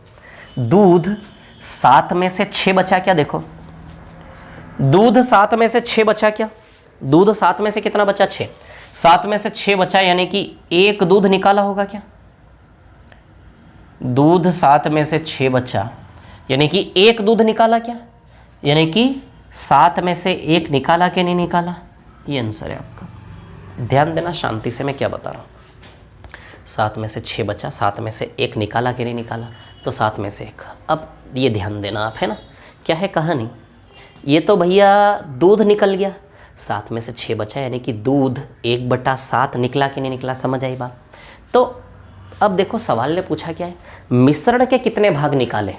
दूध 7 में से 6 बचा क्या, देखो दूध 7 में से 6 बचा क्या, दूध 7 में से कितना बचा, 6। 7 में से 6 बचा, यानी कि एक दूध निकाला होगा क्या, दूध 7 में से 6 बचा, यानी कि एक दूध निकाला क्या, यानी कि 7 में से 1 निकाला कि नहीं निकाला, ये आंसर है आपका। ध्यान देना शांति से मैं क्या बता रहा हूँ। 7 में से 6 बचा, 7 में से 1 निकाला कि नहीं निकाला, तो 7 में से 1। अब ये ध्यान देना आप, है ना, क्या है कहानी, ये तो भैया दूध निकल गया, 7 में से 6 बचा, यानी कि दूध 1/7 निकला कि नहीं निकला। समझ आई बात? तो अब देखो सवाल ने पूछा क्या है, मिश्रण के कितने भाग निकाले।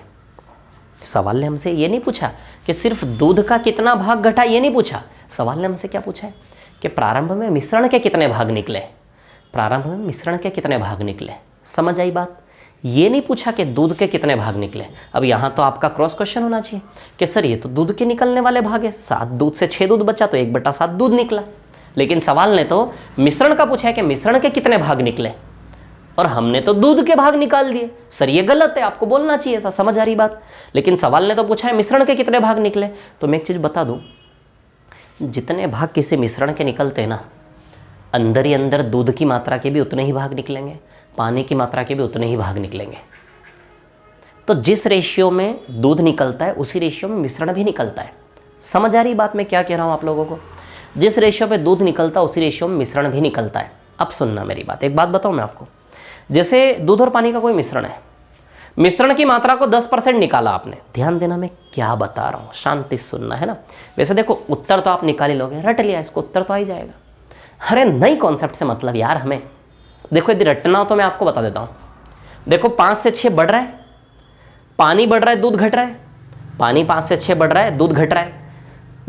सवाल ने हमसे ये नहीं पूछा कि सिर्फ दूध का कितना भाग घटा, ये नहीं पूछा। सवाल ने हमसे क्या पूछा है कि प्रारंभ में मिश्रण के कितने भाग निकले, प्रारंभ में मिश्रण के कितने भाग निकले। समझ आई बात? ये नहीं पूछा कि दूध के कितने भाग निकले। अब यहाँ तो आपका क्रॉस क्वेश्चन होना चाहिए कि सर ये तो दूध के निकलने वाले भाग है, 7 दूध से 6 दूध बचा तो 1/7 दूध निकला, लेकिन सवाल ने तो मिश्रण का पूछा है कि मिश्रण के कितने भाग निकले, और हमने तो दूध के भाग निकाल दिए। सर ये गलत है, आपको बोलना चाहिए ऐसा। समझ आ रही बात? लेकिन सवाल ने तो पूछा है मिश्रण के कितने भाग निकले। तो मैं एक चीज़ बता दूँ, जितने भाग किसी मिश्रण के निकलते हैं ना, अंदर ही अंदर दूध की मात्रा के भी उतने ही भाग निकलेंगे, पानी की मात्रा के भी उतने ही भाग निकलेंगे। तो जिस रेशियो में दूध निकलता है उसी रेशियो में मिश्रण भी निकलता है। समझ आ रही बात मैं क्या कह रहा हूँ आप लोगों को? जिस रेशियो पे दूध निकलता है उसी रेशियो में मिश्रण भी निकलता है। अब सुनना मेरी बात, एक बात बताऊँ मैं आपको, जैसे दूध और पानी का कोई मिश्रण है, मिश्रण की मात्रा को 10% निकाला आपने। ध्यान देना मैं क्या बता रहा हूँ, शांति से सुनना, है ना। वैसे देखो उत्तर तो आप निकाल ही लोगे, रट लिया इसको, उत्तर तो आ ही जाएगा। अरे नई कॉन्सेप्ट से मतलब यार हमें, देखो यदि रटना हो तो मैं आपको बता देता हूँ। देखो 5 से 6 बढ़ रहा है, पानी बढ़ रहा है, दूध घट रहा है, पानी 5 से 6 बढ़ रहा है, दूध घट रहा है।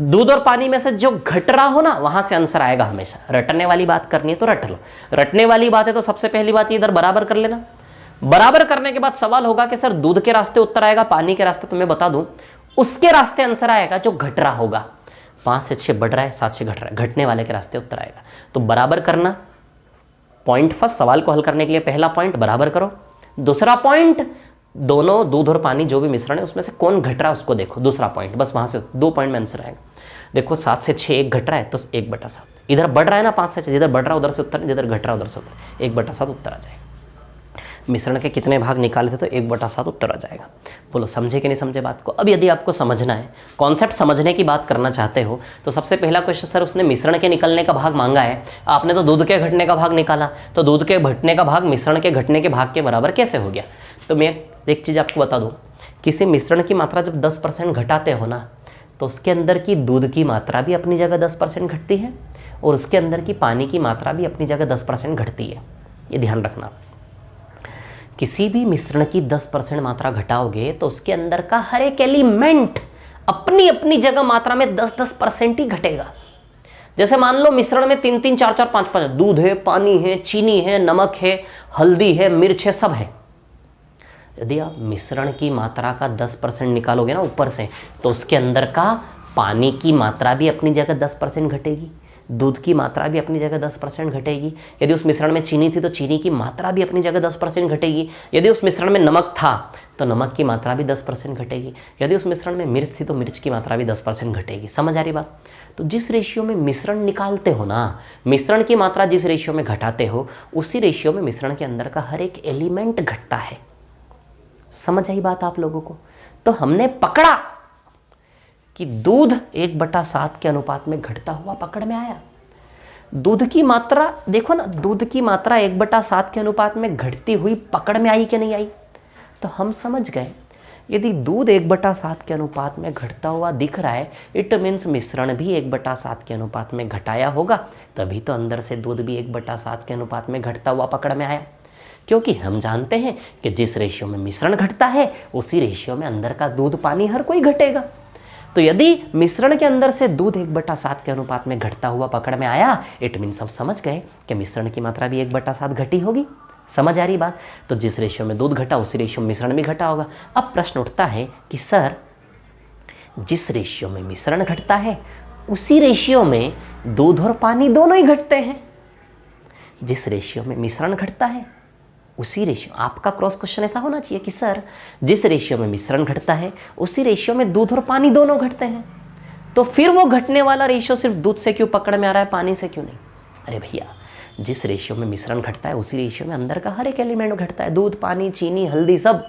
दूध और पानी में से जो घट रहा हो ना, वहां से आंसर आएगा हमेशा। रटने वाली बात करनी है तो रट लो, रटने वाली बात है तो सबसे पहली बात इधर बराबर कर लेना। बराबर करने के बाद सवाल होगा कि सर दूध के रास्ते उत्तर आएगा, पानी के रास्ते, तुम्हें बता दूं उसके रास्ते आंसर आएगा जो घट रहा होगा। 5 से 6 बढ़ रहा है, 7 से घट रहा है, घटने वाले के रास्ते उत्तर आएगा। तो बराबर करना पॉइंट फर्स्ट, सवाल को हल करने के लिए पहला पॉइंट बराबर करो। दूसरा पॉइंट, दोनों दूध और पानी जो भी मिश्रण है उसमें से कौन घट रहा है उसको देखो। दूसरा पॉइंट, बस वहां से 2 पॉइंट में आंसर आएगा। देखो 7 से 6 एक घट रहा है तो 1/7, इधर बढ़ रहा है ना 5 से 6, जिधर बढ़ रहा है उधर से उत्तर, जिधर घट रहा है उधर से उत्तर, 1/7 उत्तर आ जाएगा। मिश्रण के कितने भाग निकाले थे तो 1/7 उत्तर आ जाएगा। बोलो समझे कि नहीं समझे बात को? अब यदि आपको समझना है, कॉन्सेप्ट समझने की बात करना चाहते हो, तो सबसे पहला क्वेश्चन, सर उसने मिश्रण के निकलने का भाग मांगा है, आपने तो दूध के घटने का भाग निकाला, तो दूध के घटने का भाग मिश्रण के घटने के भाग के बराबर कैसे हो गया? तो मैं एक चीज़ आपको बता दूँ, किसी मिश्रण की मात्रा जब 10% घटाते हो ना, तो उसके अंदर की दूध की मात्रा भी अपनी जगह 10% घटती है, और उसके अंदर की पानी की मात्रा भी अपनी जगह 10% घटती है। ये ध्यान रखना। किसी भी मिश्रण की 10% मात्रा घटाओगे तो उसके अंदर का हर एक एलिमेंट अपनी अपनी जगह मात्रा में 10-10% ही घटेगा। जैसे मान लो मिश्रण में 3-3, 4-4, 5-5 दूध है, पानी है, चीनी है, नमक है, हल्दी है, मिर्च है, सब है। यदि आप मिश्रण की मात्रा का 10% निकालोगे ना ऊपर से, तो उसके अंदर का पानी की मात्रा भी अपनी जगह 10% घटेगी, दूध की मात्रा भी अपनी जगह 10% घटेगी। यदि उस मिश्रण में चीनी थी तो चीनी की मात्रा भी अपनी जगह 10% घटेगी। यदि उस मिश्रण में नमक था तो नमक की मात्रा भी 10% घटेगी। यदि उस मिश्रण में मिर्च थी तो मिर्च की मात्रा भी 10% घटेगी। समझ आ रही बात? तो जिस रेशियो में मिश्रण निकालते हो ना, मिश्रण की मात्रा जिस रेशियो में घटाते हो, उसी रेशियो में मिश्रण के अंदर का हर एक एलिमेंट घटता है। समझ आई बात आप लोगों को? तो हमने पकड़ा कि दूध 1/7 के अनुपात में घटता हुआ पकड़ में आया। दूध की मात्रा देखो ना, दूध की मात्रा 1/7 के अनुपात में घटती हुई पकड़ में आई कि नहीं आई? तो हम समझ गए, यदि दूध 1/7 के अनुपात में घटता हुआ दिख रहा है, इट मीन्स मिश्रण भी 1/7 के अनुपात में घटाया होगा, तभी तो अंदर से दूध भी 1/7 के अनुपात में घटता हुआ पकड़ में आया। क्योंकि हम जानते हैं कि जिस रेशियो में मिश्रण घटता है उसी रेशियो में अंदर का दूध पानी हर कोई घटेगा। तो यदि मिश्रण के अंदर से दूध 1/7 के अनुपात में घटता हुआ पकड़ में आया, इट मीन्स हम समझ गए कि मिश्रण की मात्रा भी 1/7 घटी होगी। समझ आ रही बात? तो जिस रेशियो में दूध घटा उसी रेशियो में मिश्रण भी घटा होगा। अब प्रश्न उठता है कि सर, जिस रेशियो में मिश्रण घटता है उसी रेशियो में दूध और पानी दोनों ही घटते हैं। जिस रेशियो में मिश्रण घटता है उसी रेशियो, आपका क्रॉस क्वेश्चन ऐसा होना चाहिए कि सर, जिस रेशियो में मिश्रण घटता है उसी रेशियो में दूध और पानी दोनों घटते हैं, तो फिर वो घटने वाला रेशियो सिर्फ दूध से क्यों पकड़ में आ रहा है, पानी से क्यों नहीं? अरे भैया, जिस रेशियो में मिश्रण घटता है उसी रेशियो में अंदर का हर एक एलिमेंट घटता है, दूध, पानी, चीनी, हल्दी, सब।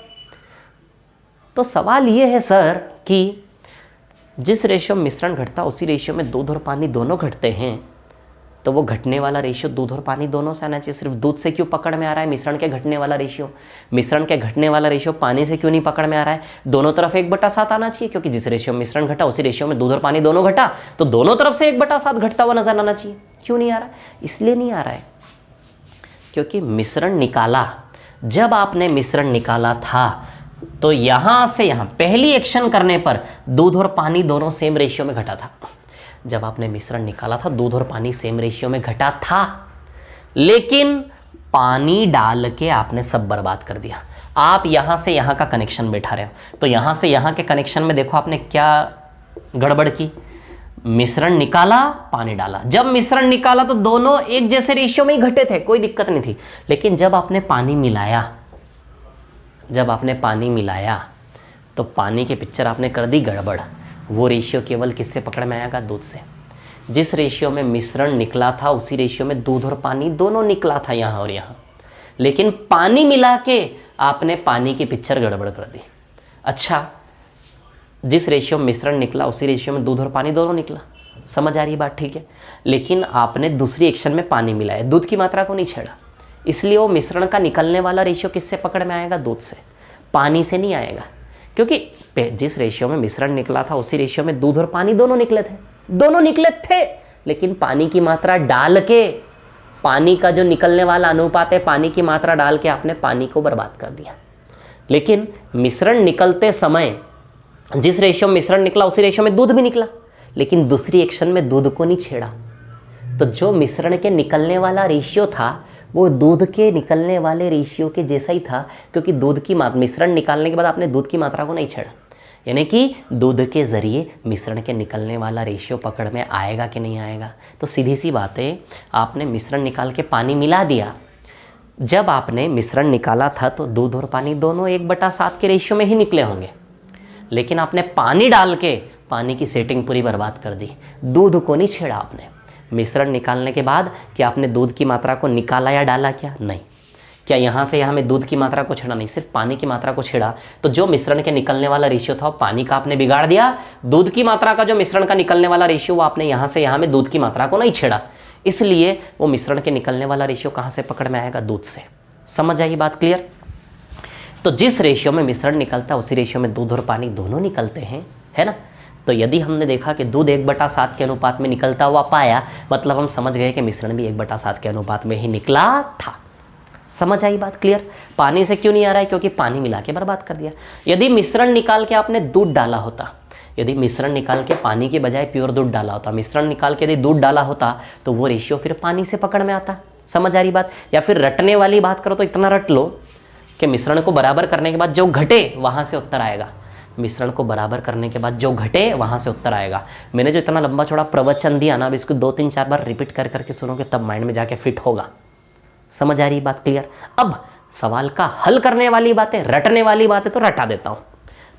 तो सवाल ये है सर कि जिस रेशियो में मिश्रण घटता उसी रेशियो में दूध और पानी दोनों घटते हैं, तो वो घटने वाला रेशियो दूध और पानी दोनों से आना चाहिए। सिर्फ दूध से क्यों पकड़ में आ रहा है मिश्रण के घटने वाला रेशियो? मिश्रण के घटने वाला रेशियो पानी से क्यों नहीं पकड़ में आ रहा है? दोनों तरफ 1/7 आना चाहिए, क्योंकि जिस रेशियो में मिश्रण घटा उसी रेशियो में दूध और पानी दोनों घटा, तो दोनों तरफ से 1/7 घटता हुआ नजर आना चाहिए। क्यों नहीं आ रहा है? इसलिए नहीं आ रहा है क्योंकि मिश्रण निकाला, जब आपने मिश्रण निकाला था तो यहां से यहां पहली एक्शन करने पर दूध और पानी दोनों सेम रेशियो में घटा था। जब आपने मिश्रण निकाला था दूध और पानी सेम रेशियो में घटा था, लेकिन पानी डाल के आपने सब बर्बाद कर दिया। आप यहां से यहां का कनेक्शन बैठा रहे हो, तो यहां से यहां के कनेक्शन में देखो आपने क्या गड़बड़ की। मिश्रण निकाला, पानी डाला। जब मिश्रण निकाला तो दोनों एक जैसे रेशियो में ही घटे थे, कोई दिक्कत नहीं थी। लेकिन जब आपने पानी मिलाया तो पानी की पिक्चर आपने कर दी गड़बड़। वो रेशियो केवल किससे पकड़ में आएगा? दूध से। जिस रेशियो में मिश्रण निकला था उसी रेशियो में दूध और पानी दोनों निकला था, यहाँ और यहाँ। लेकिन पानी मिला के आपने पानी की पिक्चर गड़बड़ कर दी। अच्छा, जिस रेशियो में मिश्रण निकला उसी रेशियो में दूध और पानी दोनों निकला। समझ आ रही बात? ठीक है। लेकिन आपने दूसरी एक्शन में पानी मिलाया, दूध की मात्रा को नहीं छेड़ा, इसलिए वो मिश्रण का निकलने वाला रेशियो किससे पकड़ में आएगा? दूध से, पानी से नहीं आएगा। क्योंकि जिस रेशियो में मिश्रण निकला था उसी रेशियो में दूध और पानी दोनों निकले थे, लेकिन पानी की मात्रा डाल के, पानी का जो निकलने वाला अनुपात है, पानी की मात्रा डाल के आपने पानी को बर्बाद कर दिया। लेकिन मिश्रण निकलते समय जिस रेशियो में मिश्रण निकला उसी रेशियो में दूध भी निकला, लेकिन दूसरी एक्शन में दूध को नहीं छेड़ा। तो जो मिश्रण के निकलने वाला रेशियो था वो दूध के निकलने वाले रेशियो के जैसा ही था, क्योंकि दूध की मिश्रण निकालने के बाद आपने दूध की मात्रा को नहीं छेड़ा। यानी कि दूध के ज़रिए मिश्रण के निकलने वाला रेशियो पकड़ में आएगा कि नहीं आएगा? तो सीधी सी बात है, आपने मिश्रण निकाल के पानी मिला दिया। जब आपने मिश्रण निकाला था तो दूध और पानी दोनों 1/7 के रेशियो में ही निकले होंगे, लेकिन आपने पानी डाल के पानी की सेटिंग पूरी बर्बाद कर दी। दूध को नहीं छेड़ा आपने। मिश्रण निकालने के बाद क्या आपने दूध की मात्रा को निकाला या डाला? क्या नहीं। क्या यहाँ से यहाँ में दूध की मात्रा को छेड़ा? नहीं, सिर्फ पानी की मात्रा को छेड़ा। तो जो मिश्रण के निकलने वाला रेशियो था वो पानी का आपने बिगाड़ दिया। दूध की मात्रा का जो मिश्रण का निकलने वाला रेशियो वो आपने यहाँ से यहाँ में दूध की मात्रा को नहीं छेड़ा, इसलिए वो मिश्रण के निकलने वाला रेशियो कहाँ से पकड़ में आएगा? दूध से। समझ आई बात? क्लियर? तो जिस रेशियो में मिश्रण निकलता है उसी रेशियो में दूध और पानी दोनों निकलते हैं, है ना? तो यदि हमने देखा कि दूध 1/7 के अनुपात में निकलता हुआ पाया, मतलब हम समझ गए कि मिश्रण भी 1/7 के अनुपात में ही निकला था। समझ आई बात? क्लियर? पानी से क्यों नहीं आ रहा है? क्योंकि पानी मिला के बर्बाद कर दिया। यदि मिश्रण निकाल के आपने दूध डाला होता, यदि मिश्रण निकाल के पानी के बजाय प्योर दूध डाला होता, मिश्रण निकाल के यदि दूध डाला होता, तो वो रेशियो फिर पानी से पकड़ में आता। समझ आ रही बात? या फिर रटने वाली बात करो तो इतना रट लो कि मिश्रण को बराबर करने के बाद जो घटे वहाँ से उत्तर आएगा। मिश्रण को बराबर करने के बाद जो घटे वहाँ से उत्तर आएगा। मैंने जो इतना लंबा चौड़ा प्रवचन दिया ना, अब इसको 2-3-4 बार रिपीट कर करके सुनोगे तब माइंड में जाके फिट होगा। समझ आ रही बात क्लियर? अब सवाल का हल करने वाली बातें, रटने वाली बातें तो रटा देता हूँ।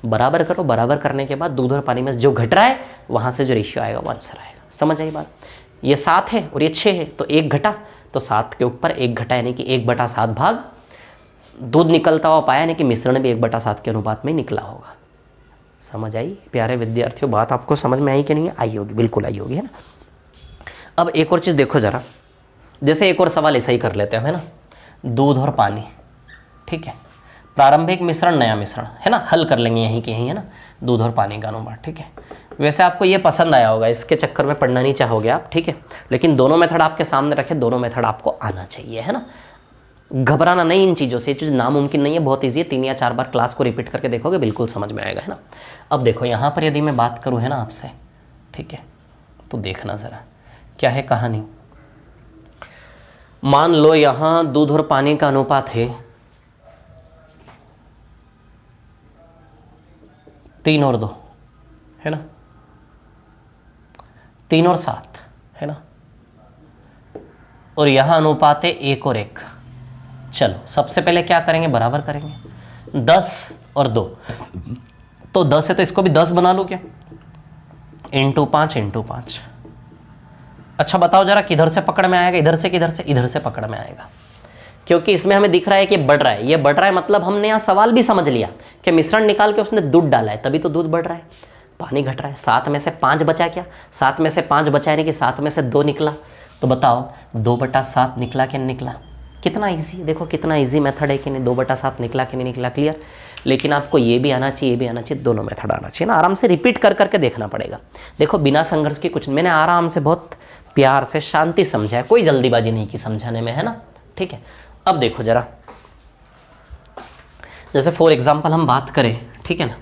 बराबर करो, बराबर करने के बाद दूध और पानी में जो घट रहा है वहाँ से जो रेशियो आएगा वो आंसर आएगा। समझ आई बात? ये 7 है और ये 6 है, तो 1 घटा तो 7 के ऊपर 1 घटा, यानी कि 1/7 भाग दूध निकलता हुआ पाया, यानी कि मिश्रण भी 1/7 के अनुपात में निकला होगा। समझ आई प्यारे विद्यार्थियों? बात आपको समझ में आई कि नहीं? आई होगी, बिल्कुल आई होगी, है ना। अब एक और चीज़ देखो ज़रा, जैसे एक और सवाल ऐसा ही कर लेते हैं, है ना। दूध और पानी, ठीक है, प्रारंभिक मिश्रण, नया मिश्रण, है ना, हल कर लेंगे यहीं के यहीं, है ना, दूध और पानी का अनुपात, ठीक है। वैसे आपको ये पसंद आया होगा, इसके चक्कर में पढ़ना नहीं चाहोगे आप, ठीक है, लेकिन दोनों मेथड आपके सामने रखे, दोनों मेथड आपको आना चाहिए, है ना। घबराना नहीं इन चीज़ों से, ये चीज़ नामुमकिन नहीं है, बहुत ईजी है। 3 या 4 बार क्लास को रिपीट करके देखोगे, बिल्कुल समझ में आएगा, है ना। अब देखो यहाँ पर यदि मैं बात करूँ, है ना, आपसे, ठीक है, तो देखना ज़रा क्या है कहानी। मान लो यहाँ दूध और पानी का अनुपात है 3 और 2, है ना, 3 और 7, है ना, और यहाँ अनुपात है 1 और 1। चलो सबसे पहले क्या करेंगे, बराबर करेंगे। 10 और 2, तो 10 है तो इसको भी 10 बना लो क्या, इंटू 5। अच्छा बताओ जरा किधर से पकड़ में आएगा, इधर से किधर से, इधर से पकड़ में आएगा, क्योंकि इसमें हमें दिख रहा है कि बढ़ रहा है। ये बढ़ रहा है मतलब हमने यहाँ सवाल भी समझ लिया कि मिश्रण निकाल के उसने दूध डाला है, तभी तो दूध बढ़ रहा है। पानी घट रहा है, 7 में से 5 बचा, क्या 7 में से 5 बचा, यानी कि 7 में से 2 निकला, तो बताओ 2/7 निकला कि नहीं निकला। कितना ईजी, देखो कितना ईजी मेथड है कि नहीं, 2/7 निकला कि नहीं निकला। क्लियर? लेकिन आपको ये भी आना चाहिए, ये भी आना चाहिए, दोनों मेथड आना चाहिए ना। आराम से रिपीट कर करके देखना पड़ेगा। देखो बिना संघर्ष के कुछ, मैंने आराम से बहुत प्यार से शांति समझा है, कोई जल्दीबाजी नहीं की समझाने में, है ना, ठीक है। अब देखो जरा, जैसे फॉर एग्जाम्पल हम बात करें, ठीक है ना,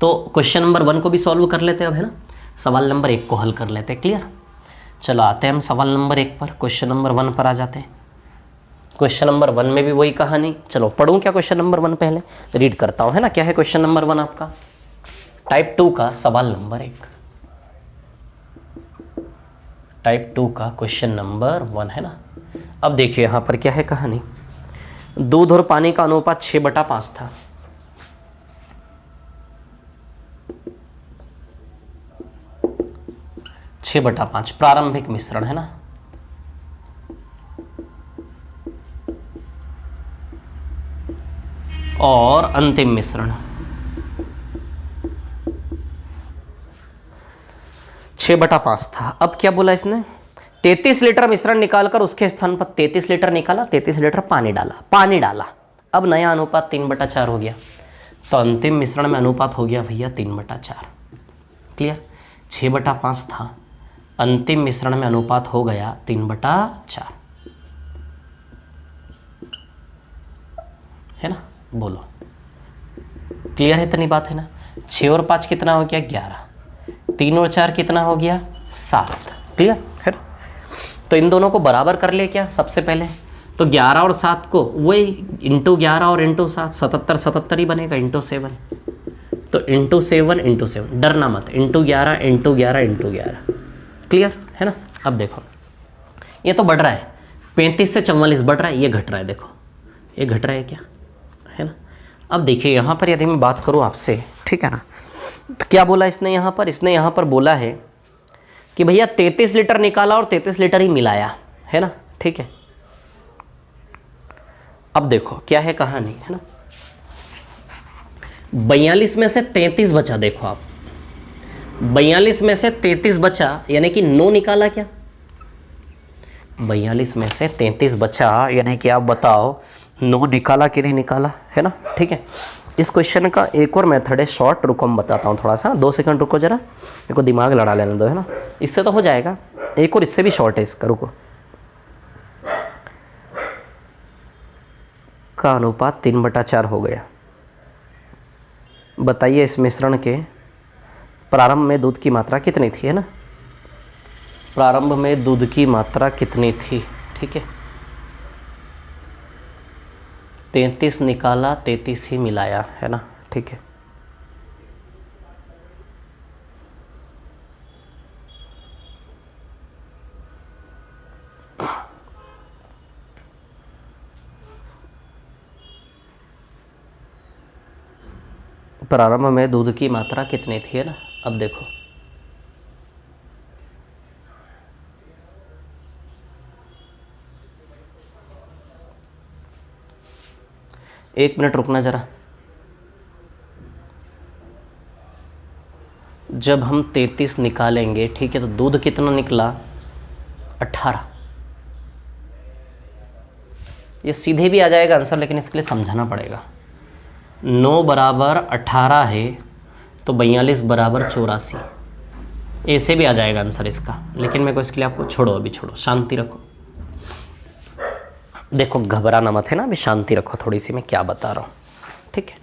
तो क्वेश्चन नंबर 1 को भी सॉल्व कर लेते हैं अब, है ना। सवाल नंबर 1 को हल कर लेते हैं। क्लियर? चलो आते हैं हम सवाल नंबर 1 पर, क्वेश्चन नंबर 1 पर आ जाते हैं। क्वेश्चन नंबर 1 में भी वही कहानी। चलो पढ़ूं क्या क्वेश्चन नंबर 1, पहले रीड करता हूं, है ना। क्या है क्वेश्चन नंबर 1 आपका? टाइप 2 का सवाल नंबर 1, टाइप 2 का क्वेश्चन नंबर 1, है ना। अब देखिए यहाँ पर क्या है कहानी। दूध और पानी का अनुपात 6/5 था। प्रारंभिक मिश्रण, है ना, और अंतिम मिश्रण 6/5 था। अब क्या बोला इसने, 33 लीटर मिश्रण निकालकर उसके स्थान पर 33 लीटर निकाला, 33 लीटर पानी डाला। अब नया अनुपात 3/4 हो गया, तो अंतिम मिश्रण में अनुपात हो गया भैया 3/4। क्लियर? 6/5 था, अंतिम मिश्रण में अनुपात हो गया 3/4, है ना। बोलो क्लियर है? इतनी बात है ना। 6 और 5 कितना हो गया, 11, 3 और 4 कितना हो गया, 7। क्लियर है ना। तो इन दोनों को बराबर कर ले क्या सबसे पहले, तो 11 और 7 को वही इंटू 11 और इंटू 7, 77 ही बनेगा, इंटू 7, तो इंटू 7, डरना मत, इंटू 11। क्लियर है ना। अब देखो ये तो बढ़ रहा है, 35 से 44 बढ़ रहा है, ये घट रहा है, देखो ये घट रहा है क्या, है ना। अब देखिए यहाँ पर यदि मैं बात करूँ आपसे, ठीक है ना, तो क्या बोला इसने यहाँ पर, बोला है कि भैया 33 लीटर निकाला और 33 लीटर ही मिलाया, है ना, ठीक है। अब देखो क्या है कहानी, है ना। 42 में से 33 बचा, देखो आप 42 में से 33 बचा, यानी कि 9 निकाला क्या, 42 में से 33 बचा, यानी कि आप बताओ 9 निकाला कि नहीं निकाला, है ना, ठीक है। इस क्वेश्चन का एक और मेथड है शॉर्ट, रुको मैं बताता हूँ थोड़ा सा, 2 सेकंड रुको जरा, मेरे को दिमाग लड़ा लेने दो, है ना, इससे तो हो जाएगा। एक और इससे भी शॉर्ट है इसका, रुको। का अनुपात 3/4 हो गया। बताइए इस मिश्रण के प्रारंभ में दूध की मात्रा कितनी थी, है ना, प्रारंभ में दूध की मात्रा कितनी थी, ठीक है, 33 निकाला, 33 ही मिलाया, है ना, ठीक है। प्रारंभ में दूध की मात्रा कितनी थी, है ना। अब देखो, एक मिनट रुकना ज़रा। जब हम 33 निकालेंगे, ठीक है, तो दूध कितना निकला, 18। ये सीधे भी आ जाएगा आंसर, लेकिन इसके लिए समझाना पड़ेगा। 9 बराबर 18 है, तो 42 बराबर 84। ऐसे भी आ जाएगा आंसर इसका, लेकिन मैं को इसके लिए आपको छोड़ो, अभी छोड़ो, शांति रखो। देखो घबराना मत, है ना, अभी शांति रखो थोड़ी सी, मैं क्या बता रहा हूँ, ठीक है।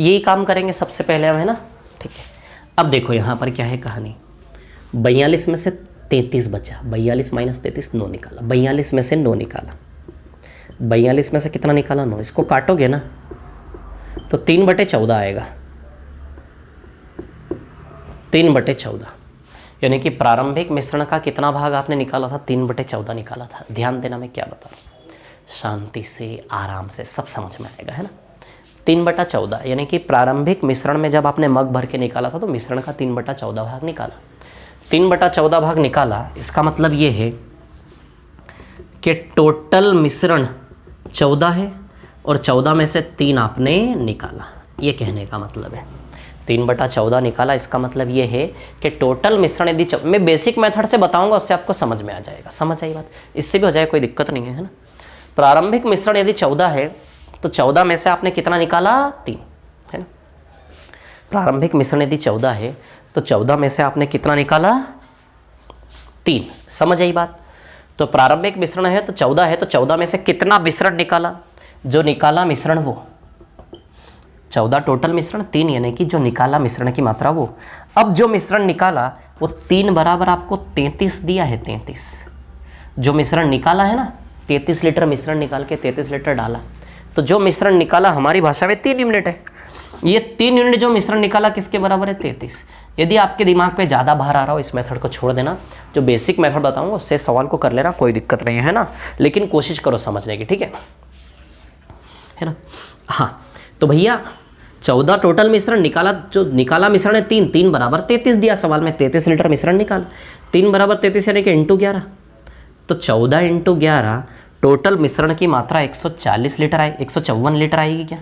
यही काम करेंगे सबसे पहले हम, है ना, ठीक है। अब देखो यहाँ पर क्या है कहानी। 42 में से 33 बचा, 42 माइनस 33, 9 निकाला। 42 में से 9 निकाला, 42 में से कितना निकाला, 9। इसको काटोगे ना तो 3/14 आएगा, 3/14। यानी कि प्रारंभिक मिश्रण का कितना भाग आपने निकाला था, 3/14 निकाला था। ध्यान देना मैं क्या बता रहा हूँ, शांति से, आराम से, सब समझ में आएगा, है ना। 3/14 यानी कि प्रारंभिक मिश्रण में जब आपने मग भर के निकाला था तो मिश्रण का 3/14 भाग निकाला। 3/14 भाग निकाला, इसका मतलब ये है कि टोटल मिश्रण 14 है और 14 में से 3 आपने निकाला। ये कहने का मतलब है 3/14 निकाला, इसका मतलब ये है कि टोटल मिश्रण यदि मैं बेसिक मेथड से बताऊंगा, उससे आपको समझ में आ जाएगा। समझ आई बात, इससे भी हो जाए, कोई दिक्कत नहीं है ना। प्रारंभिक मिश्रण यदि 14 है तो 14 में से आपने कितना निकाला, 3, है ना। प्रारंभिक मिश्रण यदि 14 है तो 14 में से आपने कितना निकाला, 3। समझ आई बात। तो प्रारंभिक मिश्रण है तो 14 है, तो 14 में से कितना मिश्रण निकाला, जो निकाला मिश्रण वो 14 टोटल मिश्रण, 3 यानी कि जो निकाला मिश्रण की मात्रा वो। अब जो मिश्रण निकाला वो 3 बराबर आपको 33 दिया है, 33 जो मिश्रण निकाला है ना, 33 लीटर मिश्रण निकाल के 33 लीटर डाला, तो जो मिश्रण निकाला हमारी भाषा में 3 यूनिट है। ये 3 यूनिट जो मिश्रण निकाला किसके बराबर है, 33। यदि आपके दिमाग पे ज़्यादा भार आ रहा हो, इस मेथड को छोड़ देना, जो बेसिक मेथड बताऊंगा उससे सवाल को कर लेना, कोई दिक्कत नहीं है ना, लेकिन कोशिश करो समझने की, ठीक है ना। हाँ, तो भैया 14 टोटल मिश्रण निकाला, जो निकाला मिश्रण है 3 बराबर 33 दिया सवाल में, 33 लीटर मिश्रण निकाला, 3 बराबर 33 यानी कि इंटू 11, तो 14 इंटू 11 टोटल मिश्रण की मात्रा 140 लीटर आई, 154 लीटर आएगी क्या।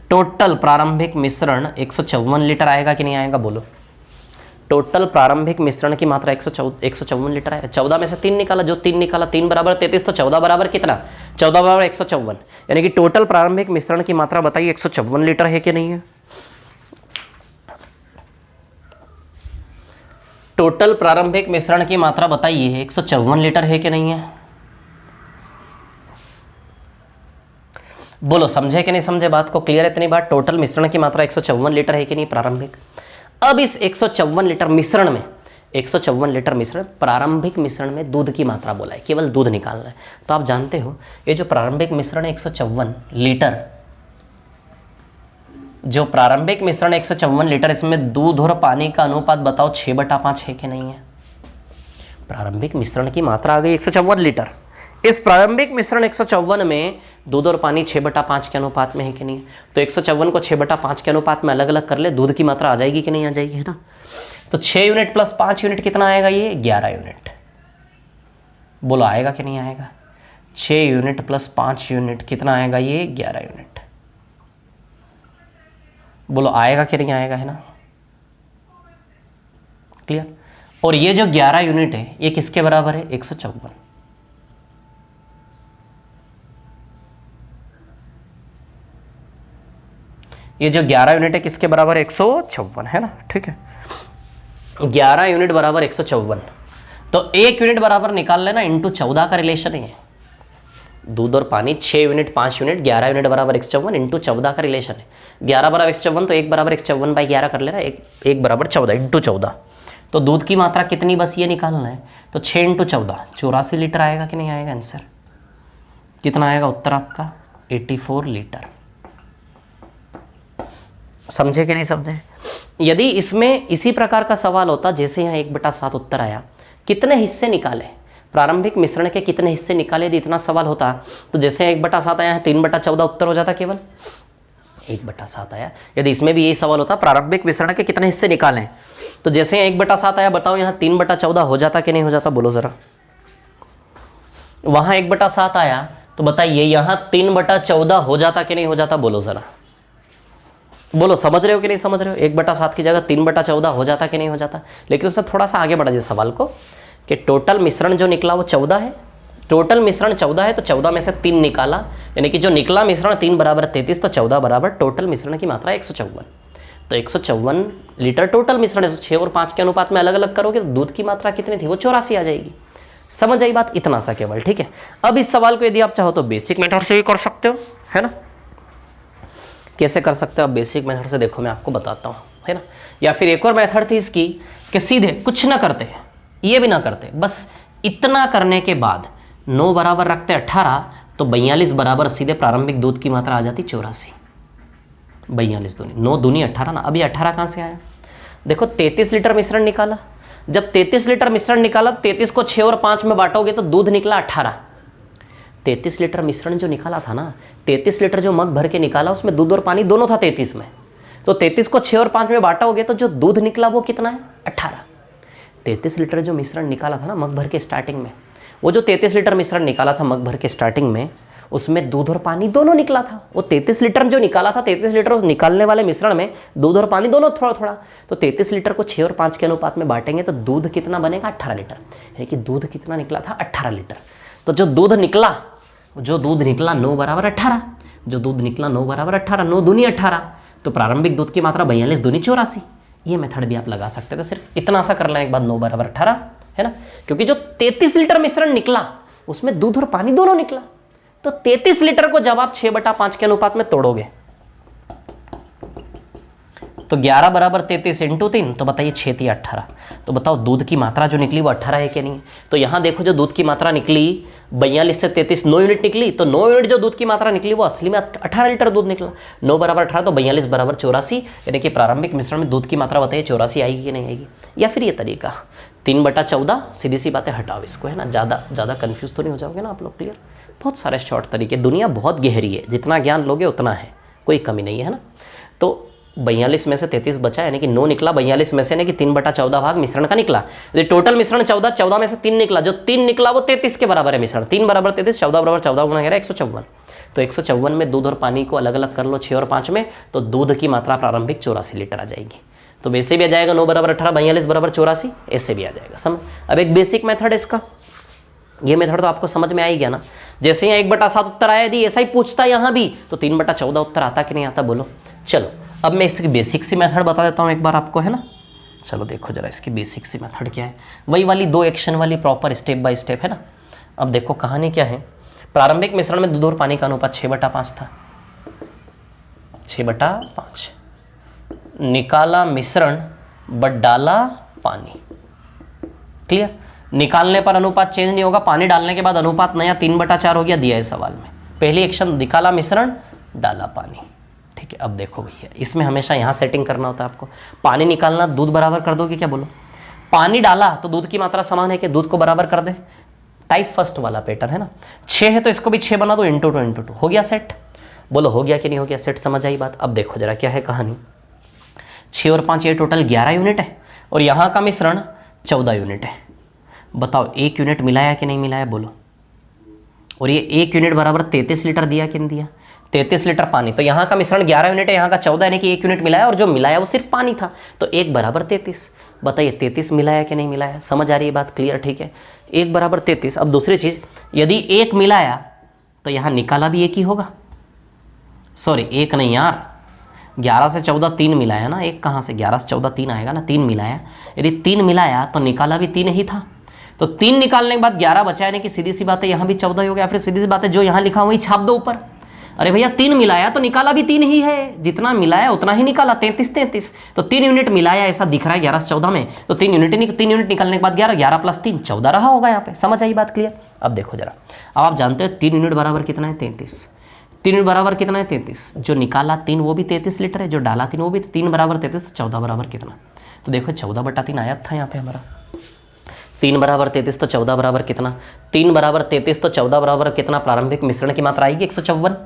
टोटल प्रारंभिक मिश्रण 154 लीटर आएगा कि नहीं आएगा, बोलो। टोटल प्रारंभिक मिश्रण की मात्रा 154 लीटर है। 14 में से 3 निकाला, जो 3 निकाला, 3 बराबर 33, तो 14 बराबर कितना, 14 बराबर 154, यानी कि टोटल प्रारंभिक मिश्रण की मात्रा बताइए 154 लीटर है कि नहीं है। टोटल प्रारंभिक मिश्रण की मात्रा बताइए 154 लीटर है कि नहीं है, बोलो। समझे कि नहीं समझे बात को, क्लियर है इतनी बात। टोटल मिश्रण की मात्रा 154 लीटर है कि नहीं प्रारंभिक। अब इस 154 लीटर मिश्रण में, 154 लीटर मिश्रण, प्रारंभिक मिश्रण में दूध की मात्रा बोला है, केवल दूध निकालना है। तो आप जानते हो ये जो प्रारंभिक मिश्रण है 154 लीटर, जो प्रारंभिक मिश्रण 154 लीटर, इसमें दूध और पानी का अनुपात बताओ 6/5 है कि नहीं है। प्रारंभिक मिश्रण की मात्रा आ गई 154 लीटर। इस प्रारंभिक मिश्रण 154 में दूध और पानी 6/5 के अनुपात में है कि नहीं। तो 154 को 6/5 के अनुपात में अलग अलग कर ले, दूध की मात्रा आ जाएगी कि नहीं आ जाएगी, है ना। तो 6 यूनिट प्लस 5 यूनिट कितना आएगा, ये 11 यूनिट। बोलो आएगा कि नहीं आएगा। 6 यूनिट प्लस 5 यूनिट कितना आएगा, ये 11 यूनिट। बोलो आएगा कि नहीं आएगा, है ना, क्लियर। और ये जो 11 यूनिट है ये किसके बराबर है, 154। ये जो 11 यूनिट है किसके बराबर है, 154, है ना, ठीक है। 11 यूनिट बराबर 154, तो 1 यूनिट बराबर निकाल लेना, इंटू 14 का रिलेशन है। दूध और पानी 6 यूनिट 5 यूनिट, 11 यूनिट बराबर 154 इंटू 14 का रिलेशन है। 11 बराबर 154, तो 1 बराबर 154/11 कर लेना, 1 बराबर 14 इंटू 14। तो दूध की मात्रा कितनी, बस ये निकालना है। तो 6 इंटू 14 84 लीटर आएगा कि नहीं आएगा आंसर। कितना आएगा उत्तर आपका 84 लीटर। समझे कि नहीं समझे? यदि इसमें इसी प्रकार का सवाल होता, जैसे यहाँ 1/7 उत्तर आया, कितने हिस्से निकाले, प्रारंभिक मिश्रण के कितने हिस्से निकाले, यदि इतना सवाल होता तो जैसे 1/7 आया है 3/14 उत्तर हो जाता केवल। 1/7 आया, यदि इसमें भी यही सवाल होता प्रारंभिक मिश्रण के कितने हिस्से निकालें, तो जैसे 1/7 आया, बताओ यहाँ 3/14 हो जाता कि नहीं हो जाता, बोलो जरा। वहां 1/7 आया तो बताइए यहाँ 3/14 हो जाता कि नहीं हो जाता, बोलो जरा, बोलो। समझ रहे हो कि नहीं समझ रहे हो? 1/7 की जगह 3/14 हो जाता कि नहीं हो जाता। लेकिन उससे थोड़ा सा आगे बढ़ा दिया सवाल को कि टोटल मिश्रण जो निकला वो 14 है, टोटल मिश्रण 14 है, तो 14 में से 3 निकाला, यानी कि जो निकला मिश्रण 3 बराबर 33, तो 14 बराबर टोटल मिश्रण की मात्रा 154। तो 154 लीटर टोटल मिश्रण है। 6 और 5 के अनुपात में अलग अलग करोगे तो दूध की मात्रा कितनी थी, वो 84 आ जाएगी। समझ आई बात? इतना सा केवल, ठीक है। अब इस सवाल को यदि आप चाहो तो बेसिक मेथड से भी कर सकते हो, है ना। कैसे कर सकते हो आप बेसिक मेथड से, देखो मैं आपको बताता हूँ, है ना। या फिर एक और मेथड थी इसकी कि सीधे कुछ ना करते, ये भी ना करते, बस इतना करने के बाद 9 बराबर रखते 18, तो 42 बराबर सीधे प्रारंभिक दूध की मात्रा आ जाती 84। 42 दूनी 9 दूनी 18 ना। अभी 18 कहाँ से आया? देखो 33 लीटर मिश्रण निकाला, जब 33 लीटर मिश्रण निकाला, 33 को 6 और 5 में बांटोगे तो दूध निकला 18। 33 लीटर मिश्रण जो निकाला था ना, 33 लीटर जो मग भर के निकाला, उसमें दूध और पानी दोनों था 33 में, तो 33 को 6 और 5 में बांटोगे तो जो दूध निकला वो कितना है, 18। 33 लीटर जो मिश्रण निकाला था ना मग भर के स्टार्टिंग में, वो जो 33 लीटर मिश्रण निकाला था मग भर के स्टार्टिंग में, उसमें दूध और पानी दोनों निकला था। वो 33 लीटर जो निकाला था, 33 लीटर उस निकालने वाले मिश्रण में दूध और पानी दोनों थोड़ा थोड़ा, तो 33 लीटर को 6 और 5 के अनुपात में बांटेंगे तो दूध कितना बनेगा, 18 लीटर। है कि दूध कितना निकला था, 18 लीटर। तो जो दूध निकला 9 बराबर 18, जो दूध निकला 9 बराबर 18, 9 दूनी 18, तो प्रारंभिक दूध की मात्रा 42 दूनी 84। ये मेथड भी आप लगा सकते थे, सिर्फ इतना सा कर लें एक बार, 9 बराबर 18, है ना। क्योंकि जो 33 लीटर मिश्रण निकला उसमें दूध और पानी दोनों निकला, तो 33 लीटर को जब आप 6/5 के अनुपात में तोड़ोगे तो 11 बराबर 33 इंटू 3, तो बताइए 6 3 18। तो बताओ दूध की मात्रा जो निकली वो 18 है कि नहीं? तो यहां देखो जो दूध की मात्रा निकली 42 से 33 9 यूनिट निकली, तो 9 यूनिट जो दूध की मात्रा निकली वो असली में 18 लीटर दूध निकला। 9 बराबर 18, तो 42 बराबर 84, यानी कि प्रारंभिक मिश्रण में दूध की मात्रा बताइए 84 आएगी कि नहीं आएगी? या फिर ये तरीका 3/14, सीधी सी बातें, हटाओ इसको, है ना। ज़्यादा कन्फ्यूज तो नहीं हो जाओगे ना आप लोग? क्लियर? बहुत सारे शॉर्ट तरीके, दुनिया बहुत गहरी है, जितना ज्ञान लोगे उतना है, कोई कमी नहीं है ना। तो 42 में से 33 बचा, यानी कि 9 निकला 42 में से, यानी कि 3/14 भाग मिश्रण का निकला। यदि टोटल मिश्रण 14 में से 3 निकला, जो 3 निकला वो 33 के बराबर है मिश्रण। 3 बराबर 33, 14 बराबर 14 गुणा 154। तो 154 में दूध और पानी को अलग अलग कर लो 6 और 5 में, तो दूध की मात्रा प्रारंभिक 84 लीटर आ जाएगी। तो वैसे भी आ जाएगा 9 बराबर 18, 42 बराबर 84, ऐसे भी आ जाएगा। समझ? अब एक बेसिक मेथड है इसका, ये मेथड तो आपको समझ में आ ही गया ना। जैसे यहाँ 1/7 उत्तर आया, यदि ऐसा ही पूछता यहाँ भी, तो 3/14 उत्तर आता कि नहीं आता, बोलो। चलो अब मैं इसकी बेसिक सी मेथड बता देता हूँ एक बार आपको, है ना। चलो देखो जरा इसकी बेसिक सी मेथड क्या है, वही वाली 2 एक्शन वाली प्रॉपर स्टेप बाय स्टेप, है ना। अब देखो कहानी क्या है, प्रारंभिक मिश्रण में दूध और पानी का अनुपात 6/5 था, 6/5। निकाला मिश्रण बट डाला पानी। क्लियर? निकालने पर अनुपात चेंज नहीं होगा, पानी डालने के बाद अनुपात नया 3/4 हो गया, दिया है सवाल में। पहली एक्शन निकाला मिश्रण, डाला पानी। ठीक है, अब देखो भैया इसमें हमेशा यहाँ सेटिंग करना होता है आपको। पानी निकालना, दूध बराबर कर दोगे क्या, बोलो। पानी डाला तो दूध की मात्रा समान है कि दूध को बराबर कर दे, टाइप फर्स्ट वाला पैटर्न, है ना। 6 है तो इसको भी 6 बना दो, इंटू 2 हो गया सेट। बोलो हो गया कि नहीं हो गया सेट? समझ आई बात? अब देखो जरा क्या है कहानी। 6 और 5 ये टोटल 11 यूनिट है, और यहाँ का मिश्रण 14 यूनिट है। बताओ 1 यूनिट मिलाया कि नहीं मिलाया, बोलो। और ये 1 यूनिट बराबर 33 लीटर दिया कि नहीं दिया? 33 लीटर पानी, तो यहाँ का मिश्रण 11 यूनिट है, यहाँ का 14, यानी कि 1 यूनिट मिलाया, और जो मिलाया वो सिर्फ पानी था, तो 1 बराबर 33। बताइए 33 मिलाया कि नहीं मिलाया? समझ आ रही है बात? क्लियर? ठीक है, 1 बराबर 33। अब दूसरी चीज़, यदि 1 मिलाया तो यहाँ निकाला भी 1 ही होगा। सॉरी 1 नहीं यार, 11 से 14 3 मिलाया ना, 1 कहाँ से, 11 से 14 3 आएगा ना, 3 मिलाया। यदि 3 मिलाया तो निकाला भी 3 ही था, तो 3 निकालने के बाद 11 बचा, यानी कि सीधी सी बात है यहाँ भी 14 हो गया। फिर सीधी सी बात है जो यहाँ लिखा वही छाप दो ऊपर। अरे भैया 3 मिलाया तो निकाला भी 3 ही है, जितना मिलाया उतना ही निकाला, 33 33। तो 3 यूनिट मिलाया ऐसा दिख रहा है 11 से 14 में, तो 3 यूनिट निकालने के बाद 11, 11 + 3 14 रहा होगा यहाँ पे। समझ आई बात क्लियर? अब देखो जरा, अब आप जानते हैं 3 यूनिट बराबर कितना है? 33। 3 यूनिट बराबर कितना है? 33। जो निकाला 3 वो भी 33 लीटर है, जो डाला 3 वो भी 3 बराबर 33, तो 14 बराबर कितना? तो देखो 14/3 आया था यहाँ पे हमारा। 3 बराबर 33 तो 14 बराबर कितना? 3 बराबर 33 तो 14 बराबर कितना? प्रारंभिक मिश्रण की मात्रा आएगी 154।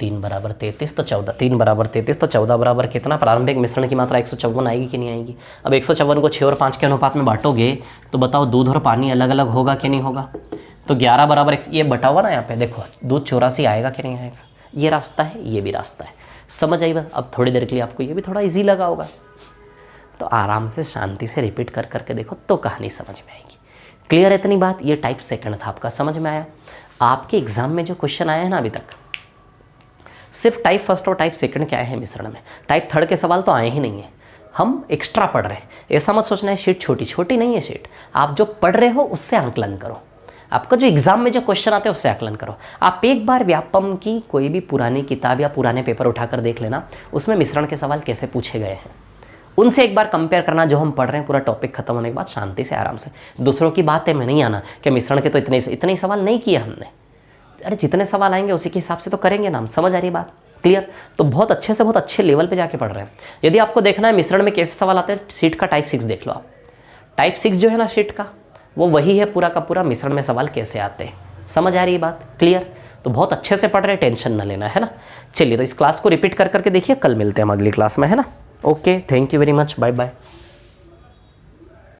3 बराबर 33 तो 14, 3 बराबर 33 तो 14 बराबर कितना? प्रारंभिक मिश्रण की मात्रा 154 आएगी कि नहीं आएगी? अब 154 को 6 और 5 के अनुपात में बांटोगे तो बताओ दूध और पानी अलग अलग होगा कि नहीं होगा? तो 11 बराबर ये बटा हुआ ना यहाँ पे, देखो दूध 84 आएगा कि नहीं आएगा? ये रास्ता है, ये भी रास्ता है। समझ आई बात? अब थोड़ी देर के लिए आपको ये भी थोड़ा ईजी लगा होगा, तो आराम से शांति से रिपीट कर करके देखो तो कहानी समझ में आएगी। क्लियर है इतनी बात? ये टाइप सेकंड था आपका, समझ में आया? आपके एग्जाम में जो क्वेश्चन आया है ना अभी तक, सिर्फ टाइप फर्स्ट और टाइप सेकंड क्या है मिश्रण में, टाइप थर्ड के सवाल तो आए ही नहीं है। हम एक्स्ट्रा पढ़ रहे हैं, ऐसा मत सोचना है शीट छोटी छोटी नहीं है शीट। आप जो पढ़ रहे हो उससे आंकलन करो, आपका जो एग्जाम में जो क्वेश्चन आते हैं उससे आकलन करो। आप एक बार व्यापम की कोई भी पुरानी किताब या पुराने पेपर उठाकर देख लेना, उसमें मिश्रण के सवाल कैसे पूछे गए हैं, उनसे एक बार कंपेयर करना जो हम पढ़ रहे हैं। पूरा टॉपिक खत्म होने के बाद शांति से आराम से, दूसरों की बातें में नहीं आना कि मिश्रण के तो इतने सवाल नहीं किए हमने। अरे जितने सवाल आएंगे उसी के हिसाब से तो करेंगे ना हम। समझ आ रही बात? क्लियर? तो बहुत अच्छे से बहुत अच्छे लेवल पे जाके पढ़ रहे हैं। यदि आपको देखना है मिश्रण में कैसे सवाल आते हैं, शीट का टाइप 6 देख लो आप। टाइप 6 जो है ना शीट का, वो वही है पूरा का पूरा मिश्रण में सवाल कैसे आते हैं। समझ आ रही है बात? क्लियर? तो बहुत अच्छे से पढ़ रहे हैं, टेंशन ना लेना है ना। चलिए तो इस क्लास को रिपीट कर करके देखिए, कल मिलते हैं हम अगली क्लास में, है ना। Okay, thank you very much, bye bye.